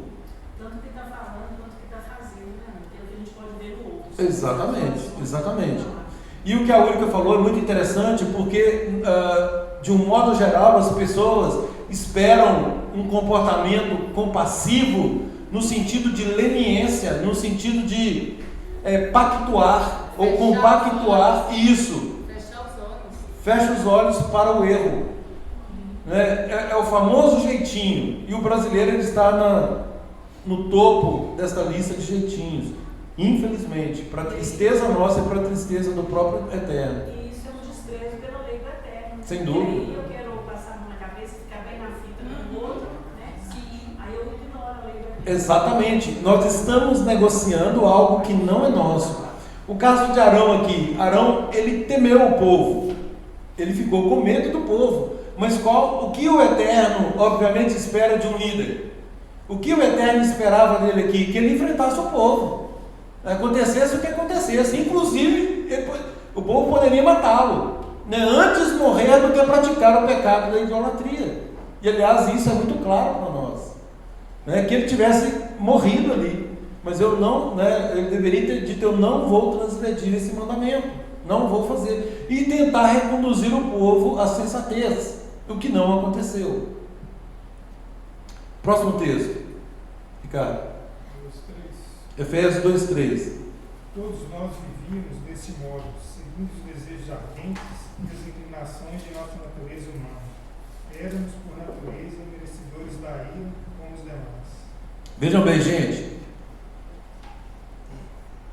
Tanto que está falando quanto que está fazendo, né? Que é o que a gente pode ver no outro. Exatamente. E o que a Úrica falou é muito interessante, porque de um modo geral as pessoas esperam um comportamento compassivo no sentido de leniência, no sentido de pactuar ou compactuar isso. Fecha os olhos para o erro. É o famoso jeitinho. E o brasileiro ele está no topo desta lista de jeitinhos. Infelizmente, para a tristeza nossa e para a tristeza do próprio Eterno. E isso é um desprezo pela lei do Eterno. Sem dúvida. E aí eu quero passar a mão na cabeça e ficar bem na fita com o outro, né? Sim. Aí eu ignoro a lei do Eterno. Exatamente. Nós estamos negociando algo que não é nosso. O caso de Arão aqui. Arão, ele temeu o povo. Ele ficou com medo do povo. Mas o que o Eterno, obviamente, espera de um líder? O que o Eterno esperava dele aqui? Que ele enfrentasse o povo. Acontecesse o que acontecesse. Inclusive, o povo poderia matá-lo, né? Antes morrer do que praticar o pecado da idolatria. E, aliás, isso é muito claro para nós. Né? Que ele tivesse morrido ali. Mas eu não, né? Ele deveria ter dito: eu não vou transgredir esse mandamento. Não vou fazer. E tentar reconduzir o povo à sensatez. O que não aconteceu. Próximo texto. Ricardo. Efésios 2:3. Todos nós vivíamos desse modo, seguindo os desejos ardentes e as inclinações de nossa natureza humana. Éramos, por natureza, merecedores da ira como os demais. Vejam bem, gente.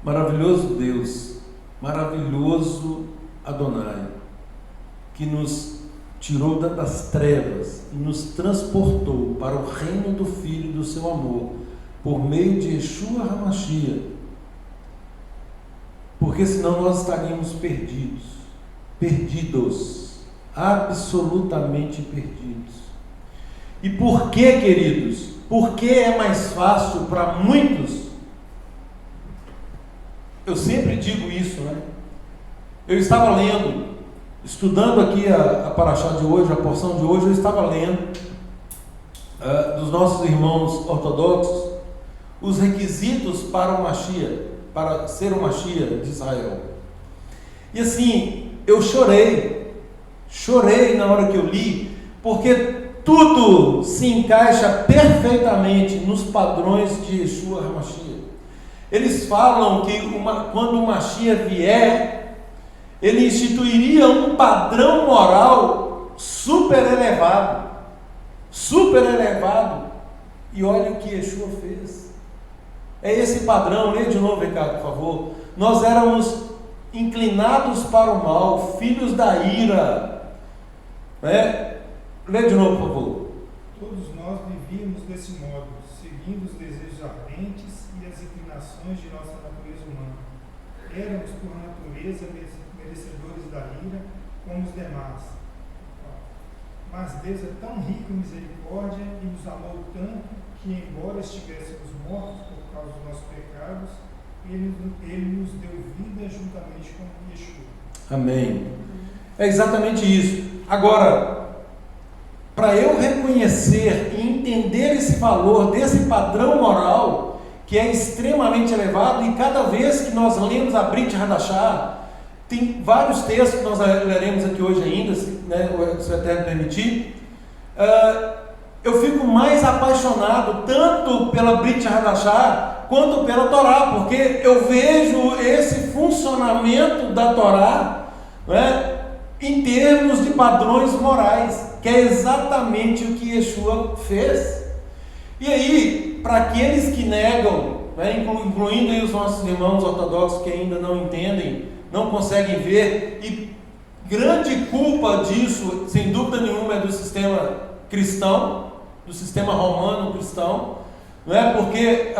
Maravilhoso Deus, maravilhoso Adonai, que nos tirou das trevas e nos transportou para o reino do Filho do seu amor, por meio de Yeshua HaMashiach, porque senão nós estaríamos perdidos, absolutamente perdidos. E por que, queridos? Porque é mais fácil para muitos. Eu sempre digo isso, né? Eu estava lendo, estudando aqui a paraxá de hoje, a porção de hoje, eu estava lendo dos nossos irmãos ortodoxos os requisitos para o Mashiach, para ser o Mashiach de Israel. E assim, eu chorei na hora que eu li, porque tudo se encaixa perfeitamente nos padrões de Yeshua HaMashiach. Eles falam que quando o Mashiach vier, ele instituiria um padrão moral super elevado. E olha o que Yeshua fez. É esse padrão. Lê de novo, Ricardo, por favor. Nós éramos inclinados para o mal, filhos da ira. Lê de novo, por favor. Todos nós vivíamos desse modo, seguindo os desejos ardentes e as inclinações de nossa natureza humana. Éramos, por natureza, merecedores da ira, como os demais. Mas Deus é tão rico em misericórdia e nos amou tanto que, embora estivéssemos mortos por causa dos nossos pecados, Ele nos deu vida juntamente com Yeshua. Amém. É exatamente isso. Agora, para eu reconhecer e entender esse valor desse padrão moral, que é extremamente elevado, e cada vez que nós lemos a Brit Hadashah, tem vários textos que nós leremos aqui hoje ainda, se o Eterno permitir, eu fico mais apaixonado tanto pela Brit Hadashah quanto pela Torá, porque eu vejo esse funcionamento da Torá, em termos de padrões morais, que é exatamente o que Yeshua fez. E aí, para aqueles que negam, incluindo aí os nossos irmãos ortodoxos que ainda não entendem, não conseguem ver, e grande culpa disso, sem dúvida nenhuma, é do sistema cristão, do sistema romano cristão, porque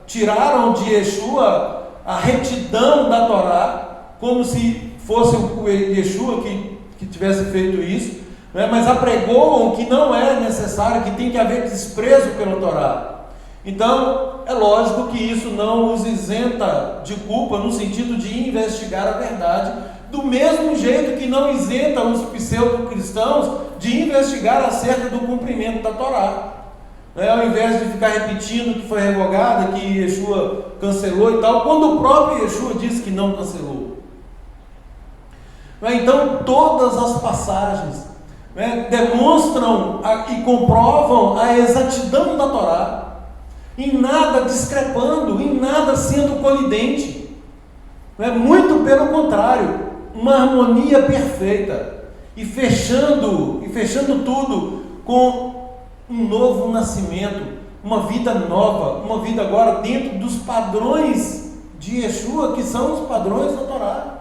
tiraram de Yeshua a retidão da Torá, como se fosse o Yeshua que tivesse feito isso, mas apregoam que não é necessário, que tem que haver desprezo pela Torá. Então, é lógico que isso não os isenta de culpa no sentido de investigar a verdade, do mesmo jeito que não isenta os pseudo-cristãos de investigar acerca do cumprimento da Torá. Ao invés de ficar repetindo que foi revogada, que Yeshua cancelou e tal, quando o próprio Yeshua disse que não cancelou. Então, todas as passagens demonstram e comprovam a exatidão da Torá, em nada discrepando, em nada sendo colidente, muito pelo contrário, uma harmonia perfeita, e fechando tudo com um novo nascimento, uma vida nova, uma vida agora dentro dos padrões de Yeshua, que são os padrões da Torá.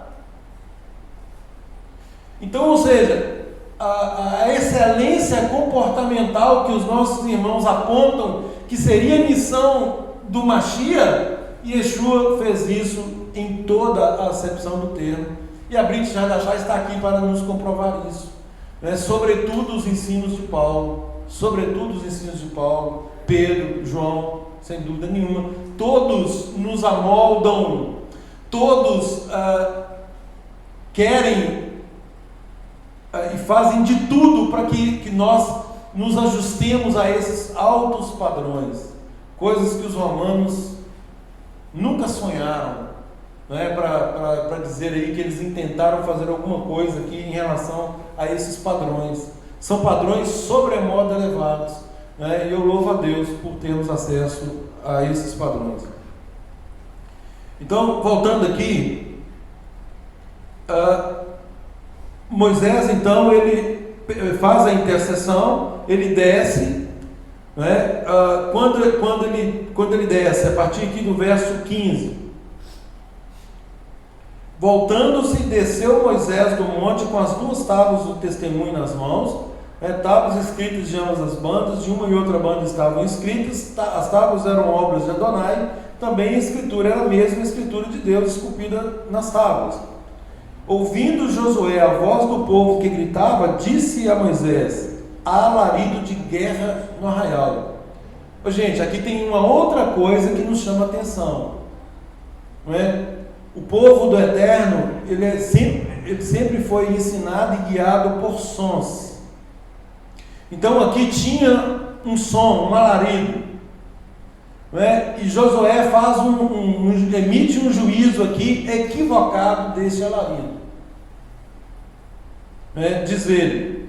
Então, ou seja, a excelência comportamental que os nossos irmãos apontam que seria a missão do Mashiach, Yeshua fez isso em toda a acepção do termo, e a Brit Hadashah está aqui para nos comprovar isso, sobretudo os ensinos de Paulo, Pedro, João, sem dúvida nenhuma, todos nos amoldam, todos querem e fazem de tudo para que nós nos ajustemos a esses altos padrões, coisas que os romanos nunca sonharam, para dizer aí que eles intentaram fazer alguma coisa aqui em relação a esses padrões. São padrões sobremodo elevados, e eu louvo a Deus por termos acesso a esses padrões. Então, voltando aqui, Moisés, então, ele faz a intercessão, ele desce, quando ele desce, a partir aqui do verso 15, Voltando-se, desceu Moisés do monte com as 2 tábuas do testemunho nas mãos, tábuas escritas de ambas as bandas, de uma e outra banda estavam escritas, as tábuas eram obras de Adonai, também a escritura era a mesma escritura de Deus esculpida nas tábuas. Ouvindo Josué a voz do povo que gritava, disse a Moisés: há alarido de guerra no arraial. Gente, aqui tem uma outra coisa que nos chama a atenção, não é? O povo do Eterno, ele sempre foi ensinado e guiado por sons. Então aqui tinha um som, um alarido, não é? E Josué emite um juízo aqui equivocado desse alarido. Diz ele: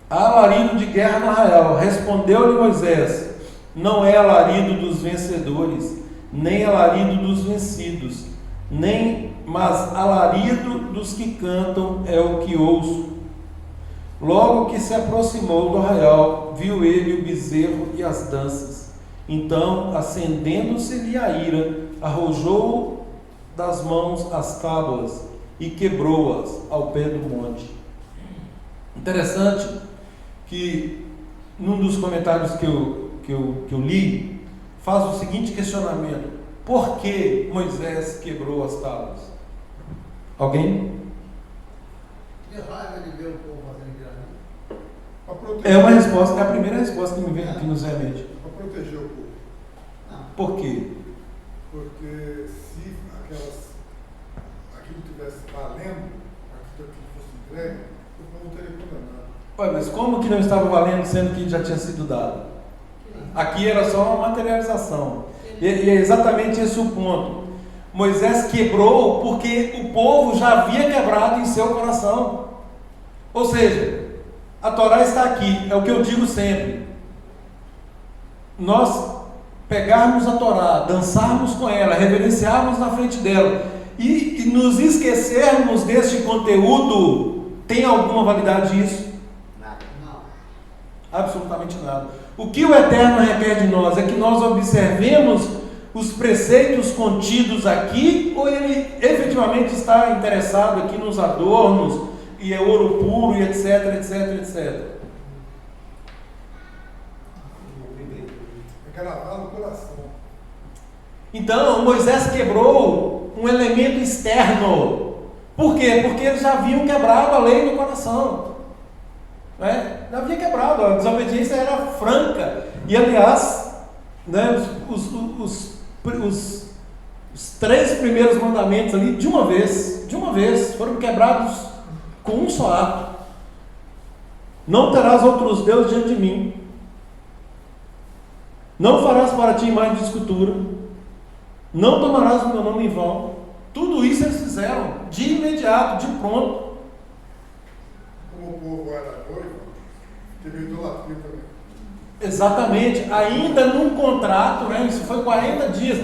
há alarido de guerra no arraial. Respondeu-lhe Moisés: não é alarido dos vencedores, nem alarido dos vencidos, mas alarido dos que cantam é o que ouço. Logo que se aproximou do arraial, viu ele o bezerro e as danças. Então, acendendo-se-lhe a ira, arrojou das mãos as tábuas e quebrou-as ao pé do monte. Interessante que num dos comentários que eu li, faz o seguinte questionamento: por que Moisés quebrou as tábuas? Alguém? Que raiva de ver o povo fazendo grande. É uma resposta, é a primeira resposta que nos vem à mente. Para proteger o povo. Por quê? Porque se aquilo estivesse valendo, aquilo fosse entregue, o povo não teria condenado. Ué, mas como que não estava valendo, sendo que já tinha sido dado? Aqui era só uma materialização. E é exatamente esse o ponto. Moisés quebrou porque o povo já havia quebrado em seu coração. Ou seja, a Torá está aqui, é o que eu digo sempre. Nós pegarmos a Torá, dançarmos com ela, reverenciarmos na frente dela e nos esquecermos deste conteúdo, tem alguma validade isso? Nada. Não. Absolutamente nada. O que o Eterno requer de nós é que nós observemos os preceitos contidos aqui, ou ele efetivamente está interessado aqui nos adornos, e é ouro puro, e etc, etc, etc. É gravar no coração. Então, Moisés quebrou um elemento externo. Por quê? Porque eles já haviam quebrado a lei no coração. Já havia quebrado, a desobediência era franca. E, aliás, os 3 primeiros mandamentos ali, de uma vez, foram quebrados com um só ato. Não terás outros deuses diante de mim. Não farás para ti imagem de escultura. Não tomarás o meu nome em vão. Tudo isso eles fizeram de imediato, de pronto. Como o povo era noivo, teve idolatria também. Exatamente, ainda num contrato, isso foi 40 dias.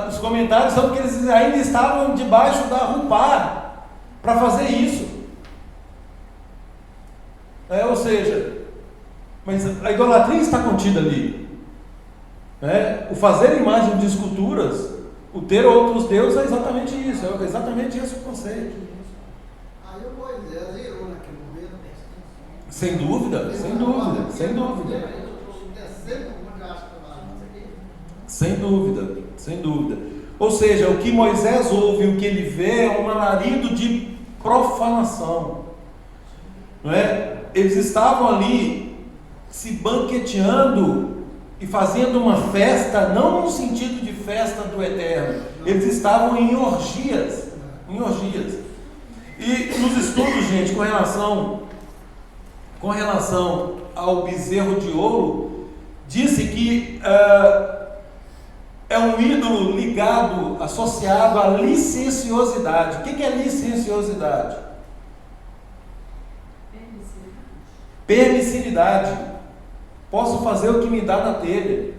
Os comentários são que eles ainda estavam debaixo da rupar para fazer isso. Ou seja, mas a idolatria está contida ali. O fazer imagem de esculturas, o ter outros deuses é exatamente isso, é exatamente esse o conceito. Aí o Moisés irou naquele momento. Sem dúvida, sem dúvida, sem dúvida. Sem dúvida, sem dúvida. Ou seja, o que Moisés ouve, o que ele vê é um alarido de profanação. Não é? Eles estavam ali se banqueteando e fazendo uma festa, não no sentido de festa do Eterno. Eles estavam em orgias. Em orgias. E nos estudos, gente, com relação ao bezerro de ouro, disse que é um ídolo ligado, associado à licenciosidade. O que é licenciosidade? Permissividade. Posso fazer o que me dá na telha.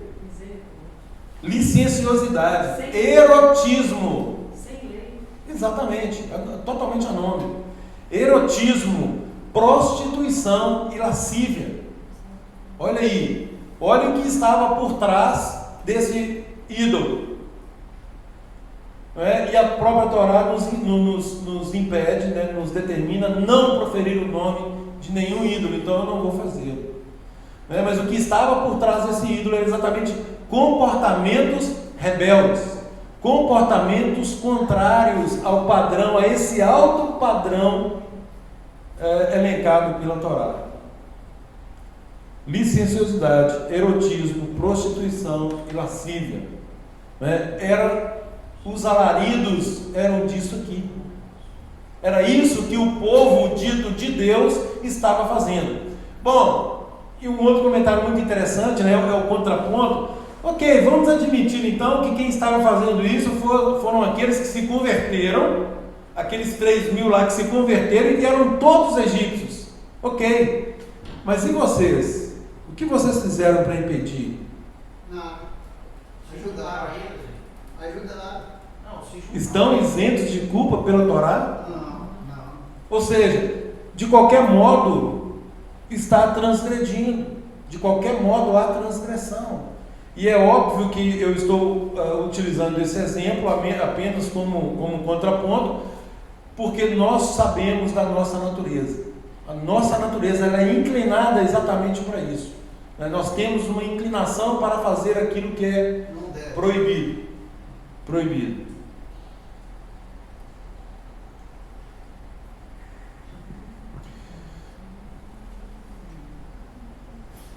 Licenciosidade. Erotismo. Sem lei. Exatamente, totalmente anônimo. Erotismo, prostituição e lascívia. Olha aí, olha o que estava por trás desse ídolo. a própria Torá nos impede, né, nos determina não proferir o nome de nenhum ídolo, então eu não vou fazê-lo. Né? Mas o que estava por trás desse ídolo era exatamente comportamentos rebeldes, comportamentos contrários ao padrão, a esse alto padrão elencado pela Torá. Licenciosidade, erotismo, prostituição e lascívia. Né? Os alaridos eram disso aqui. Era isso que o povo dito de Deus estava fazendo. Bom, e um outro comentário muito interessante, né, é o contraponto. Ok, vamos admitir então que quem estava fazendo isso foram aqueles que se converteram, aqueles 3.000 lá que se converteram e eram todos egípcios. Ok, mas e vocês? O que vocês fizeram para impedir? Nada. Ajudaram. Ajudaram. Estão isentos de culpa pela Torá? Não. Ou seja, de qualquer modo está transgredindo, de qualquer modo há transgressão. E é óbvio que eu estou utilizando esse exemplo apenas como contraponto, porque nós sabemos da nossa natureza. A nossa natureza ela é inclinada exatamente para isso. Nós temos uma inclinação para fazer aquilo que é proibido. Proibido.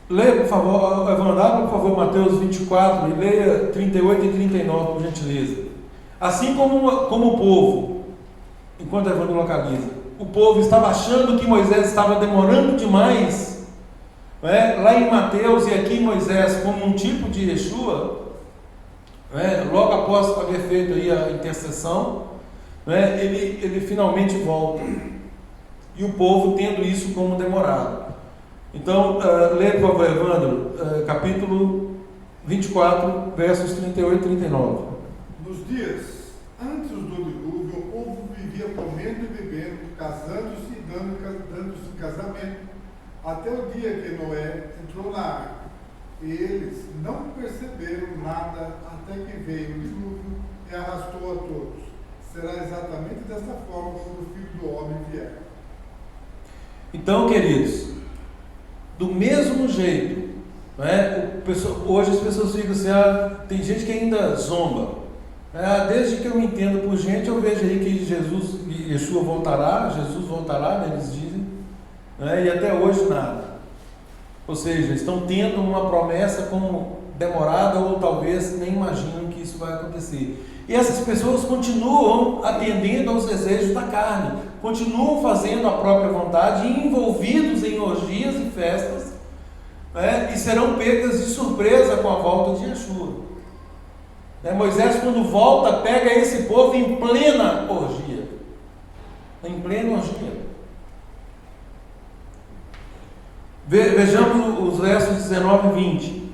Leia, por favor, Evandro, por favor, Mateus 24, e leia 38 e 39, por gentileza. Assim como o povo, enquanto Evandro localiza, o povo estava achando que Moisés estava demorando demais, lá em Mateus e aqui em Moisés, como um tipo de Yeshua, logo após haver feito aí a intercessão, ele finalmente volta, e o povo tendo isso como demorado. Então, leia, por favor, Evandro, capítulo 24, versos 38 e 39. Nos dias antes do dilúvio, o povo vivia comendo e bebendo, casando-se e dando-se em casamento, até o dia que Noé entrou na arca. E eles não perceberam nada até que veio o dilúvio e arrastou a todos. Será exatamente dessa forma quando o Filho do Homem vier. Então, queridos, do mesmo jeito, hoje as pessoas ficam assim, tem gente que ainda zomba. Desde que eu me entendo por gente, eu vejo aí que Yeshua voltará, Jesus voltará, né, eles dizem, e até hoje nada. Ou seja, estão tendo uma promessa como demorada, ou talvez nem imaginam que isso vai acontecer. E essas pessoas continuam atendendo aos desejos da carne, continuam fazendo a própria vontade, envolvidos em orgias e festas, e serão pegas de surpresa com a volta de Yeshua. Moisés, quando volta, pega esse povo em plena orgia. Em plena orgia. Vejamos os versos 19 e 20.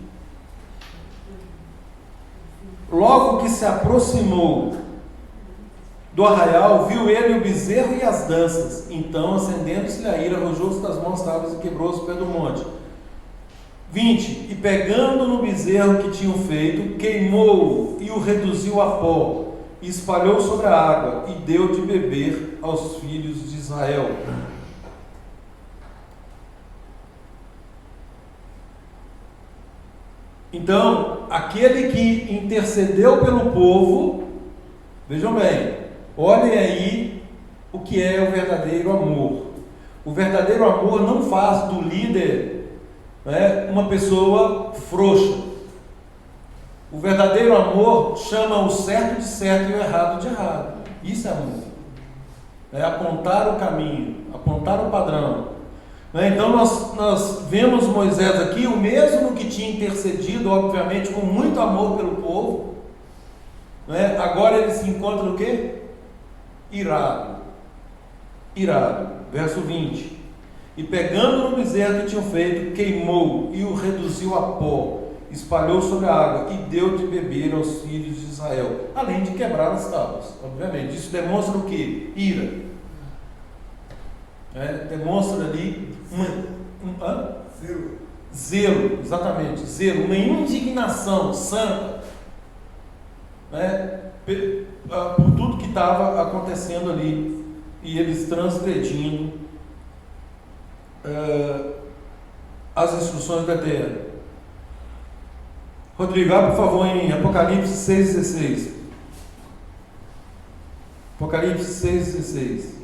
Logo que se aproximou do arraial, viu ele o bezerro e as danças. Então, acendendo-se-lhe a ira, arrojou-se das mãos tábuas e quebrou-se o pé do monte. 20. E pegando no bezerro que tinham feito, queimou-o e o reduziu a pó, e espalhou sobre a água, e deu de beber aos filhos de Israel. Então, aquele que intercedeu pelo povo, vejam bem, olhem aí o que é o verdadeiro amor. O verdadeiro amor não faz do líder uma pessoa frouxa. O verdadeiro amor chama o certo de certo e o errado de errado. Isso é amor. Apontar o caminho, apontar o padrão. Então nós vemos Moisés aqui, o mesmo que tinha intercedido, obviamente, com muito amor pelo povo, agora ele se encontra o quê? Irado. Verso 20. E pegando no bezerro que tinham feito, queimou e o reduziu a pó, espalhou sobre a água e deu de beber aos filhos de Israel, além de quebrar as tábuas, obviamente. Isso demonstra o quê? Ira. Demonstra ali zelo, exatamente, zelo, uma indignação santa, por tudo que estava acontecendo ali, e eles transgredindo as instruções do Eterno. Rodrigo, por favor, em Apocalipse 6,16. Apocalipse 6,16.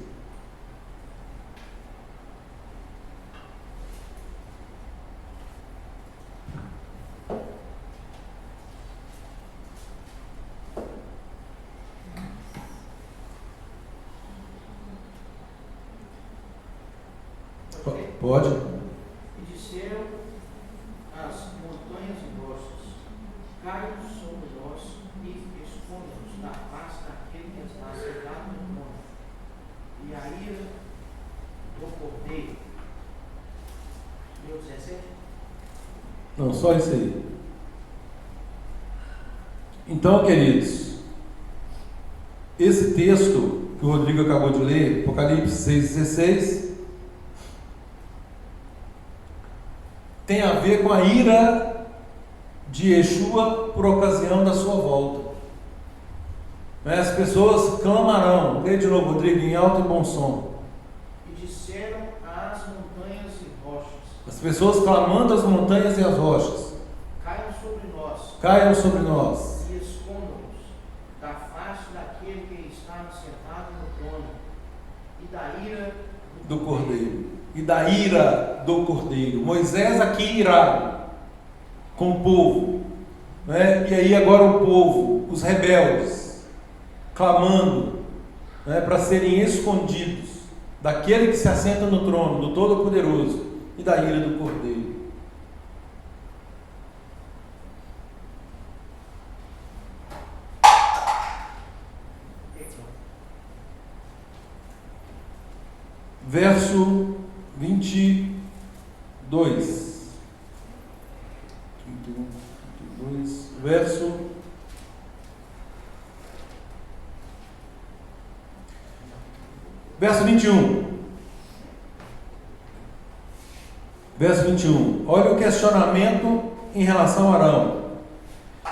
Pode? E disseram as montanhas e rochas: caiam sobre nós e escondam-nos da face daquele que está sentado no trono, e a ira do cordeiro. Meu 17? Não, só isso aí. Então, queridos, esse texto que o Rodrigo acabou de ler, Apocalipse 6,16, tem a ver com a ira de Yeshua por ocasião da sua volta. As pessoas clamarão, lê de novo, Rodrigo, em alto e bom som. E disseram às montanhas e rochas: As pessoas clamando às montanhas e às rochas: caiam sobre nós, caiam sobre nós, e escondam-nos da face daquele que está sentado no trono, e da ira do Cordeiro. E da ira do Cordeiro. Moisés aqui irado com o povo, né? E aí agora o povo, os rebeldes, clamando, né, para serem escondidos daquele que se assenta no trono, do Todo-Poderoso, e da ira do Cordeiro. Verso 22. 22, verso 21. Verso 21. Olha o questionamento em relação a Arão.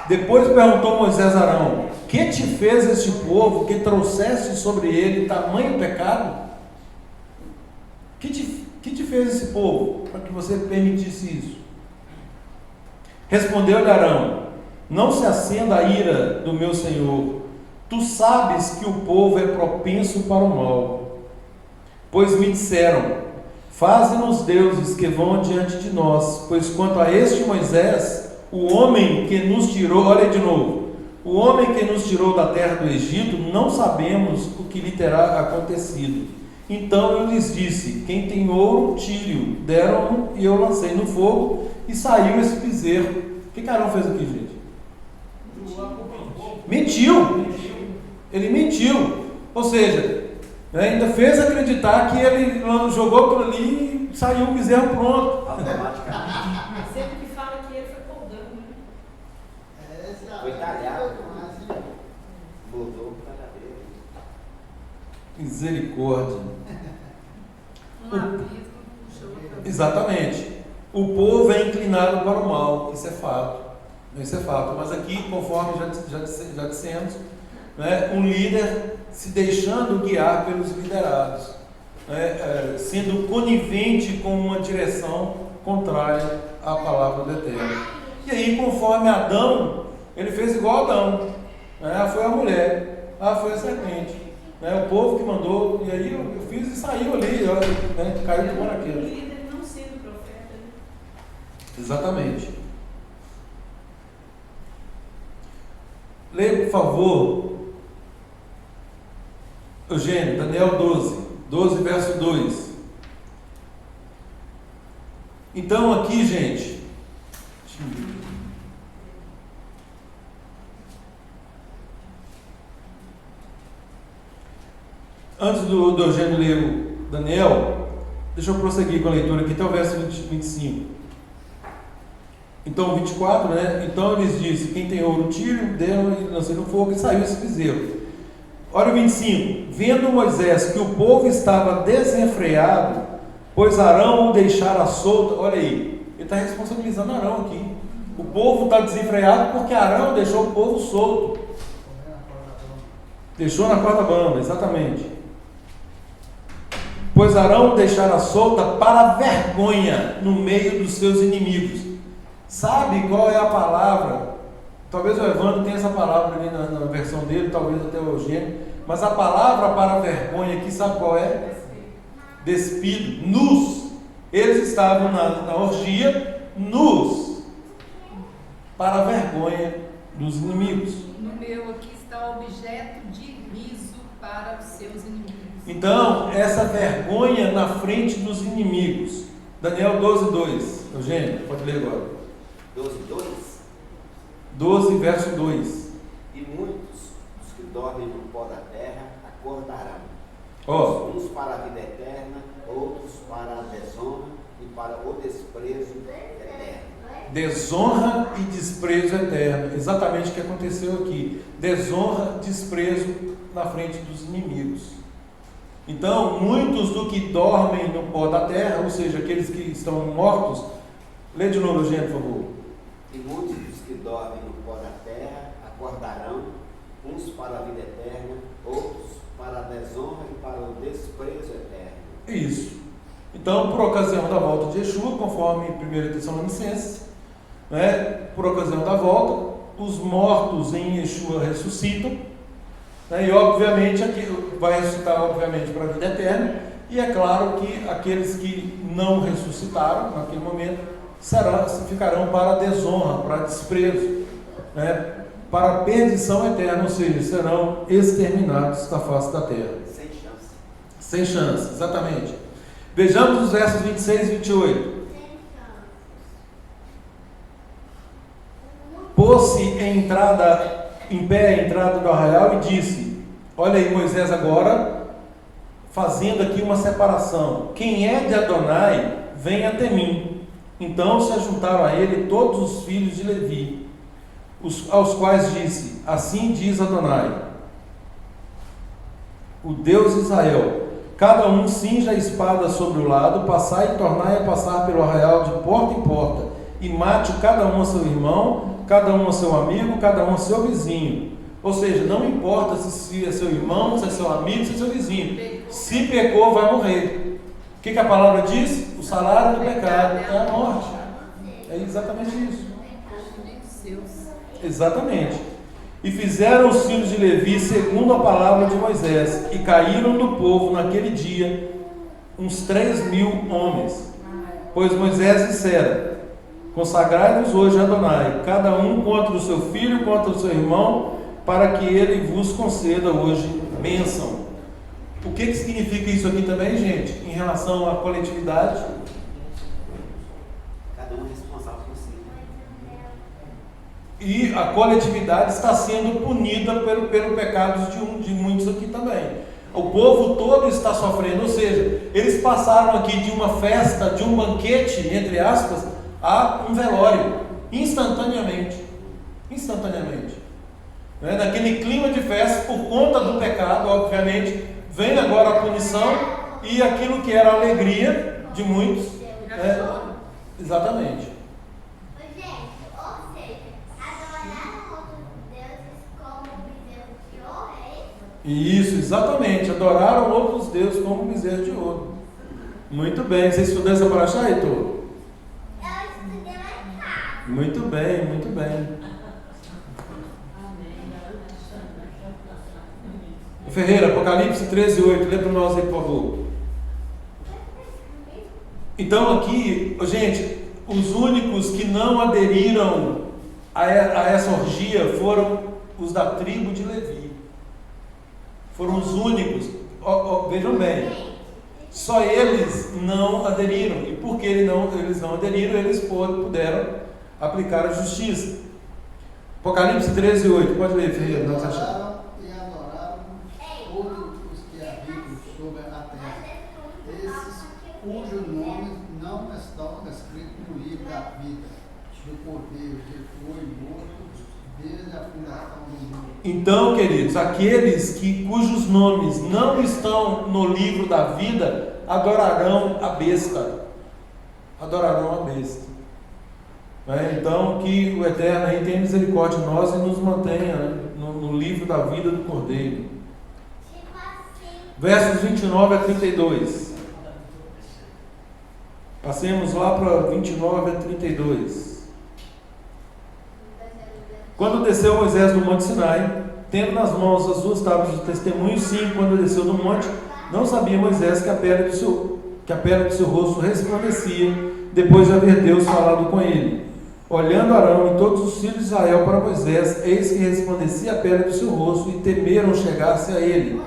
Depois perguntou Moisés a Arão: que te fez este povo que trouxeste sobre ele tamanho pecado? Que te fez esse povo para que você permitisse isso? Respondeu-lhe Arão: não se acenda a ira do meu senhor. Tu sabes que o povo é propenso para o mal. Pois me disseram: faze-nos deuses que vão diante de nós. Pois quanto a este Moisés, o homem que nos tirou, olha de novo, o homem que nos tirou da terra do Egito, não sabemos o que lhe terá acontecido. Então eu lhes disse: quem tem ouro, tire-o. Deram-no e eu lancei no fogo e saiu esse bezerro. O que Arão fez aqui, gente? Mentiu. Ele mentiu. Ou seja, ainda fez acreditar que ele jogou aquilo ali e saiu o bezerro pronto. Sempre que fala que ele foi podando, né? Foi talhado. Voltou para a cadeira. Misericórdia. Um abismo puxou outra. Exatamente. O povo é inclinado para o mal. Isso é fato. Isso é fato. Mas aqui, conforme já dissemos, né, um líder se deixando guiar pelos liderados, né, sendo conivente com uma direção contrária à palavra do Eterno. E aí, conforme Adão, ele fez igual Adão, né, foi a mulher, foi a serpente, né, o povo que mandou, e aí eu fiz e saiu ali, né, caiu de O paraquedas. líder não sendo profeta, né? Exatamente. Leia, por favor, Eugênio, Daniel 12, verso 2. Então aqui, gente, antes do Eugênio ler o Daniel, deixa eu prosseguir com a leitura aqui até o verso 25. Então, 24, né? Então eles disse: quem tem ouro, tire, deram e lancei no fogo, e saiu esse bezerro. Olha o 25. Vendo Moisés que o povo estava desenfreado, pois Arão o deixara solto. Olha aí, ele está responsabilizando Arão aqui. O povo está desenfreado porque Arão deixou o povo solto. Deixou na corda bamba, exatamente. Pois Arão deixara solta para vergonha no meio dos seus inimigos. Sabe qual é a palavra? Talvez o Evandro tenha essa palavra ali na versão dele, talvez até o Eugênio. Mas a palavra para vergonha aqui, sabe qual é? Despido, nus. Eles estavam na orgia, nus, para a vergonha dos inimigos. No meu aqui está objeto de riso para os seus inimigos. Então, essa vergonha na frente dos inimigos. Daniel 12:2. Eugênio, pode ler agora. 12:2. 12, verso 2. E muitos dos que dormem no pó da terra acordarão. Ó, Uns para a vida eterna, outros para a desonra e para o desprezo eterno. desonra e desprezo eterno. Exatamente o que aconteceu aqui. Desonra, desprezo na frente dos inimigos. Então, muitos do que dormem no pó da terra, ou seja, aqueles que estão mortos, lê de novo, gente, por favor. E muitos dos que dormem no pó da terra acordarão, uns para a vida eterna, outros para a desonra e para o desprezo eterno. Isso. Então, por ocasião da volta de Yeshua, conforme 1 Tessalonicenses, por ocasião da volta, os mortos em Yeshua ressuscitam, e obviamente aqui vai ressuscitar obviamente para a vida eterna, e é claro que aqueles que não ressuscitaram naquele momento ficarão para a desonra, para desprezo, para a perdição eterna, ou seja, serão exterminados da face da terra. Sem chance. Sem chance, exatamente. Vejamos os versos 26 e 28. Pôs-se em pé a entrada do arraial e disse: olha aí Moisés agora fazendo aqui uma separação. Quem é de Adonai, vem até mim. Então se ajuntaram a ele todos os filhos de Levi, aos quais disse: assim diz Adonai, o Deus de Israel: cada um cinja a espada sobre o lado, passai e tornai a passar pelo arraial de porta em porta, e mate cada um a seu irmão, cada um a seu amigo, cada um a seu vizinho. Ou seja, não importa se é seu irmão, se é seu amigo, se é seu vizinho. Se pecou, vai morrer. O que a palavra diz? O salário do pecado é a morte. É exatamente isso. Exatamente. E fizeram os filhos de Levi segundo a palavra de Moisés, e caíram do povo naquele dia uns 3.000 homens. Pois Moisés dissera: consagrai-vos hoje a Adonai, cada um contra o seu filho, contra o seu irmão, para que ele vos conceda hoje bênção. O que significa isso aqui também, gente, em relação à coletividade? Cada um é responsável por si. E a coletividade está sendo punida pelo pecado de muitos aqui também. O povo todo está sofrendo, ou seja, eles passaram aqui de uma festa, de um banquete, entre aspas, a um velório, instantaneamente. Naquele clima de festa, por conta do pecado, obviamente, vem agora a punição, e aquilo que era a alegria de muitos, exatamente. Isso, exatamente, adoraram outros deuses como bezerro de ouro. Muito bem, você estudou essa paraxá, Heitor? Eu estudei lá em casa. Muito bem, muito bem. Ferreira, Apocalipse 13:8, lê para nós aí, por favor. Então aqui, gente, os únicos que não aderiram a essa orgia foram os da tribo de Levi. Foram os únicos. Vejam bem, só eles não aderiram. E porque eles não aderiram, eles puderam aplicar a justiça. Apocalipse 13:8, pode ler, Ferreira, não está achando? E adoraram outros que habitam sobre a terra, esses cujos nomes não estão escritos no livro da vida do Cordeiro que foi morto desde a fundação do mundo. Então, queridos, aqueles cujos nomes não estão no livro da vida adorarão a besta. Adorarão a besta. Então, que o Eterno aí tenha misericórdia de nós e nos mantenha no livro da vida do Cordeiro. versos 29 a 32. Passemos lá para 29 a 32. Quando desceu Moisés do monte Sinai, tendo nas mãos as 2 tábuas de testemunho, sim, quando desceu do monte, não sabia Moisés que a pele do seu rosto resplandecia, depois de haver Deus falado com ele. Olhando Arão e todos os filhos de Israel para Moisés, eis que resplandecia a pele do seu rosto, e temeram chegar-se a ele.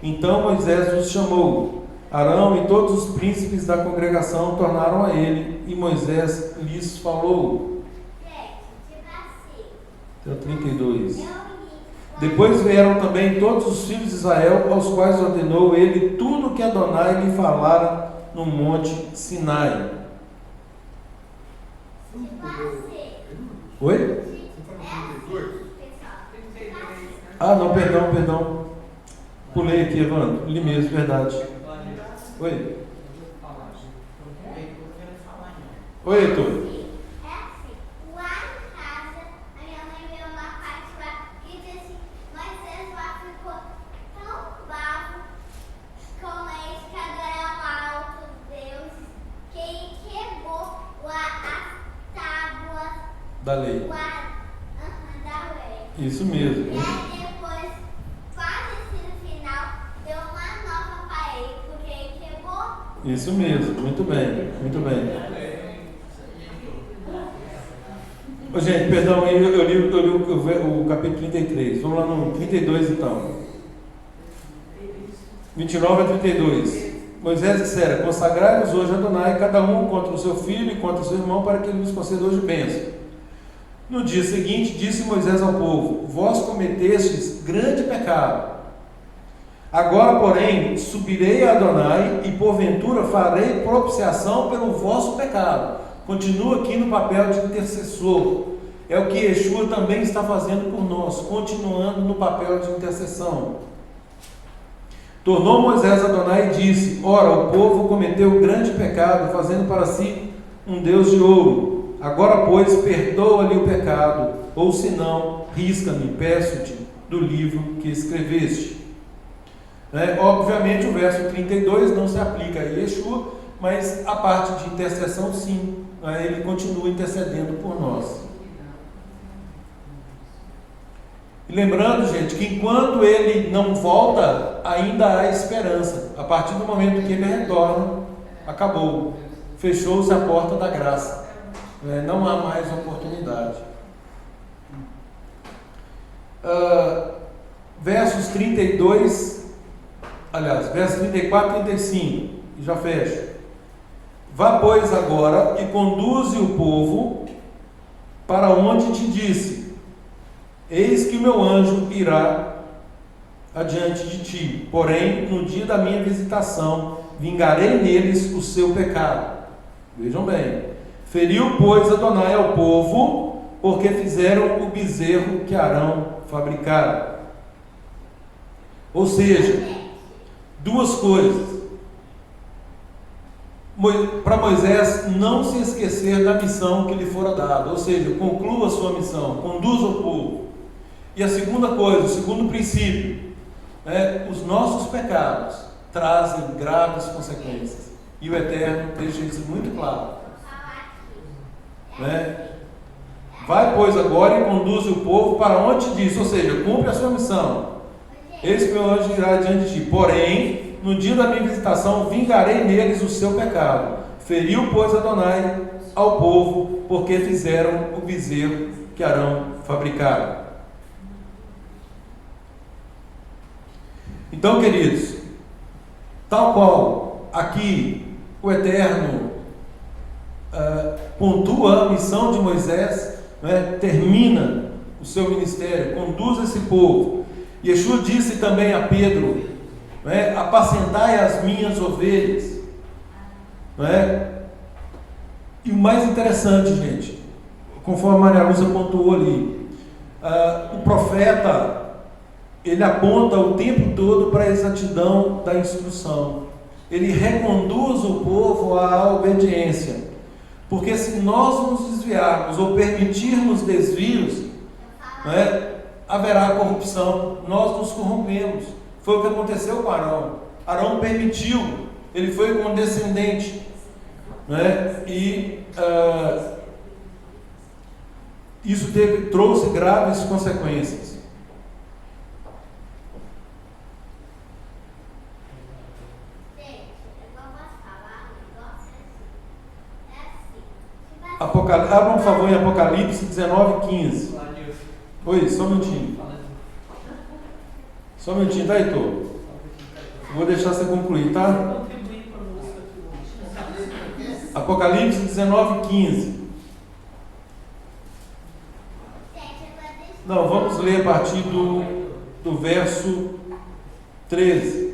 Então Moisés os chamou. Arão e todos os príncipes da congregação tornaram a ele, e Moisés lhes falou. Até o 32. Depois vieram também todos os filhos de Israel, aos quais ordenou ele tudo o que Adonai lhe falara no monte Sinai. Oi? Ah, não, perdão. Pulei aqui, Evandro. Li mesmo, verdade. Oi? Oi, Heitor. Da lei. Isso mesmo. E aí depois, quase no final, deu uma nova para ele, porque ele quebrou. Isso mesmo, muito bem. Ô, gente, perdão, eu li o capítulo 33. Vamos lá no 32 então. 29 a 32. Moisés dissera: consagrai-vos hoje a Adonai, cada um contra o seu filho e contra o seu irmão, para que ele nos conceda hoje bênção. No dia seguinte, disse Moisés ao povo: vós cometestes grande pecado. Agora, porém, subirei a Adonai e porventura farei propiciação pelo vosso pecado. Continua aqui no papel de intercessor. É o que Yeshua também está fazendo por nós, continuando no papel de intercessão. Tornou Moisés a Adonai e disse: ora, o povo cometeu grande pecado, fazendo para si um Deus de ouro. Agora, pois, perdoa-lhe o pecado, ou senão, risca-me, peço-te, do livro que escreveste. Obviamente, o verso 32 não se aplica a Yeshua, mas a parte de intercessão, sim. Ele continua intercedendo por nós. E lembrando, gente, que enquanto ele não volta, ainda há esperança. A partir do momento que ele retorna, acabou. Fechou-se a porta da graça. Não há mais oportunidade. Versos 32, versos 34 e 35, e já fecho. Vá, pois, agora e conduze o povo para onde te disse: eis que o meu anjo irá adiante de ti, porém, no dia da minha visitação, vingarei neles o seu pecado. Vejam bem. Feriu, pois, Adonai ao povo, porque fizeram o bezerro que Arão fabricara. Ou seja, duas coisas. Para Moisés não se esquecer da missão que lhe fora dada, ou seja, conclua a sua missão, conduza o povo. E a segunda coisa, o segundo princípio, os nossos pecados trazem graves consequências. E o Eterno deixa isso muito claro. Vai, pois, agora e conduze o povo para onde te diz, ou seja, cumpre a sua missão. Eis que meu anjo irá diante de ti, porém, no dia da minha visitação, vingarei neles o seu pecado. Feriu, pois, Adonai ao povo, porque fizeram o bezerro que Arão fabricara. Então, queridos, tal qual aqui o Eterno pontua a missão de Moisés, termina o seu ministério, conduz esse povo. Yeshua disse também a Pedro: apacentai as minhas ovelhas. E o mais interessante, gente, conforme a Maria Lúcia pontuou ali, o profeta, ele aponta o tempo todo para a exatidão da instrução. Ele reconduz o povo à obediência. Porque se nós nos desviarmos ou permitirmos desvios, haverá corrupção. Nós nos corrompemos. Foi o que aconteceu com Arão. Arão permitiu, ele foi condescendente, né? E isso trouxe graves consequências. Abra um favor em Apocalipse 19:15. Oi, só um minutinho. Só um minutinho, tá, Heitor? Vou deixar você concluir, tá? Apocalipse 19:15. Não, vamos ler a partir do verso 13.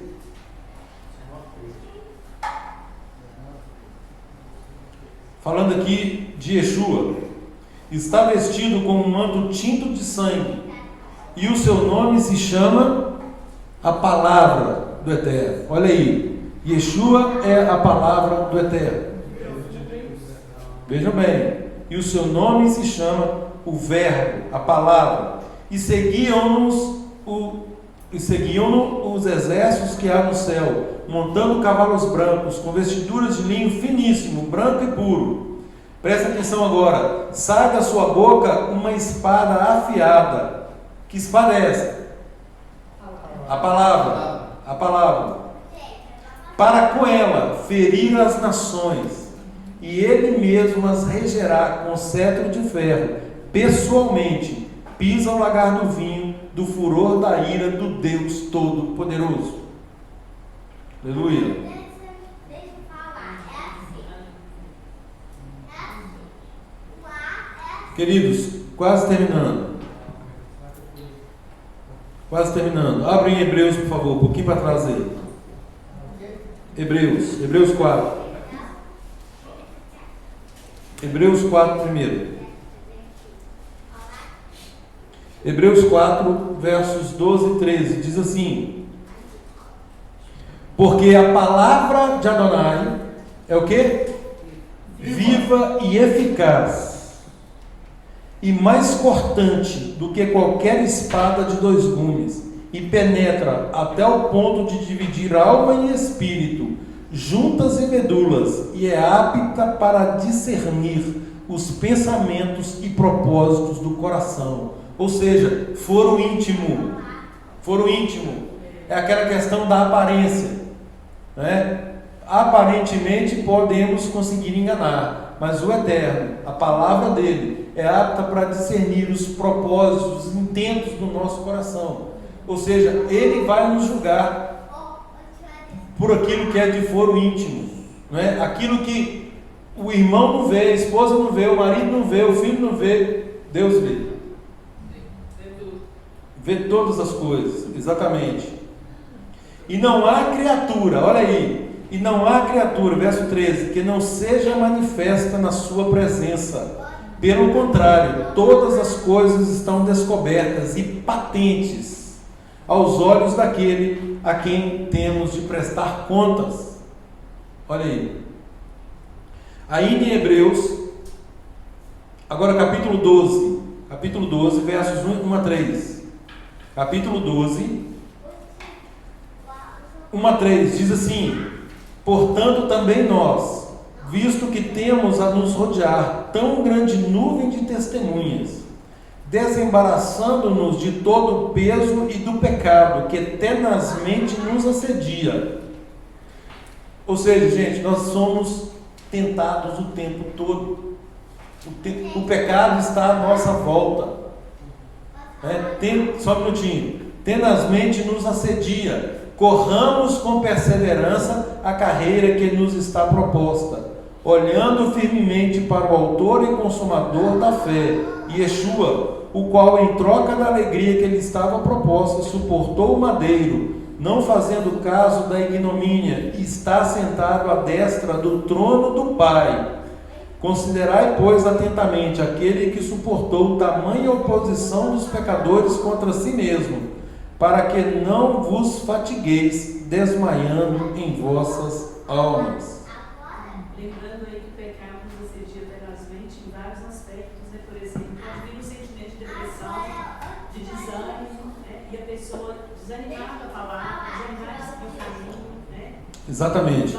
Falando aqui de Yeshua, está vestido com um manto tinto de sangue, e o seu nome se chama a Palavra do Eterno. Olha aí, Yeshua é a Palavra do Eterno. Vejam bem, e o seu nome se chama o Verbo, a Palavra. E seguiam-no os exércitos que há no céu, montando cavalos brancos, com vestiduras de linho finíssimo, branco e puro. Presta atenção agora. Sai da sua boca uma espada afiada. Que espada é essa? A palavra. A palavra. Para com ela ferir as nações, e ele mesmo as regerá com cetro de ferro. Pessoalmente pisa o lagar do vinho, do furor da ira do Deus Todo-Poderoso. Aleluia. Deixa eu falar, Queridos, quase terminando. Quase terminando. Abre em Hebreus, por favor, um pouquinho para trás aí. Hebreus 4. Hebreus 4 primeiro. Hebreus 4, versos 12 e 13, diz assim: porque a palavra de Adonai é o quê? Viva e eficaz, e mais cortante do que qualquer espada de dois gumes, e penetra até o ponto de dividir alma e espírito, juntas e medulas, e é apta para discernir os pensamentos e propósitos do coração. Ou seja, foro íntimo. É aquela questão da aparência, né? Aparentemente podemos conseguir enganar, mas o Eterno, a palavra dele, é apta para discernir os propósitos, os intentos do nosso coração. Ou seja, ele vai nos julgar por aquilo que é de foro íntimo, né? Aquilo que o irmão não vê, a esposa não vê, o marido não vê, o filho não vê, Deus vê. Vê todas as coisas, exatamente. E não há criatura, olha aí, e não há criatura, verso 13, que não seja manifesta na sua presença. Pelo contrário, todas as coisas estão descobertas e patentes aos olhos daquele a quem temos de prestar contas. Olha aí. Ainda em Hebreus, agora capítulo 12, versos 1 a 3. Capítulo 12, 1 a 3, diz assim: portanto também nós, visto que temos a nos rodear tão grande nuvem de testemunhas, desembaraçando-nos de todo o peso e do pecado que tenazmente nos assedia. Ou seja, gente, nós somos tentados o tempo todo. O pecado está à nossa volta. Só um minutinho. Tenazmente nos assedia. Corramos com perseverança a carreira que nos está proposta, olhando firmemente para o autor e consumador da fé, Yeshua, o qual, em troca da alegria que lhe estava proposta, suportou o madeiro, não fazendo caso da ignomínia, e está sentado à destra do trono do Pai. Considerai, pois, atentamente aquele que suportou tamanha oposição dos pecadores contra si mesmo, para que não vos fatigueis desmaiando em vossas almas. Lembrando aí que o pecado nos assedia tenazmente em vários aspectos, né? Por exemplo, nós vimos sentimento de depressão, de desânimo, né? E a pessoa desanimada a falar, desanimada a seguir o caminho, Exatamente. De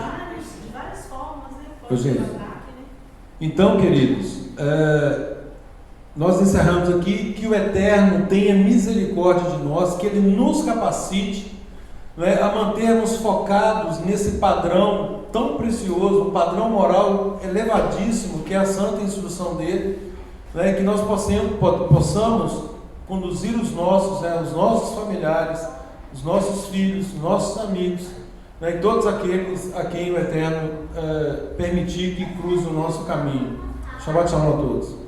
várias formas, né? Pode Eugênio. ser ataque, né? Então, queridos, nós encerramos aqui. Que o Eterno tenha misericórdia de nós, que Ele nos capacite, né, a mantermos focados nesse padrão tão precioso, um padrão moral elevadíssimo, que é a santa instrução dele, né, que nós possamos conduzir os nossos familiares, os nossos filhos, os nossos amigos, né, e todos aqueles a quem o Eterno permitir que cruze o nosso caminho. Shabbat shalom a todos.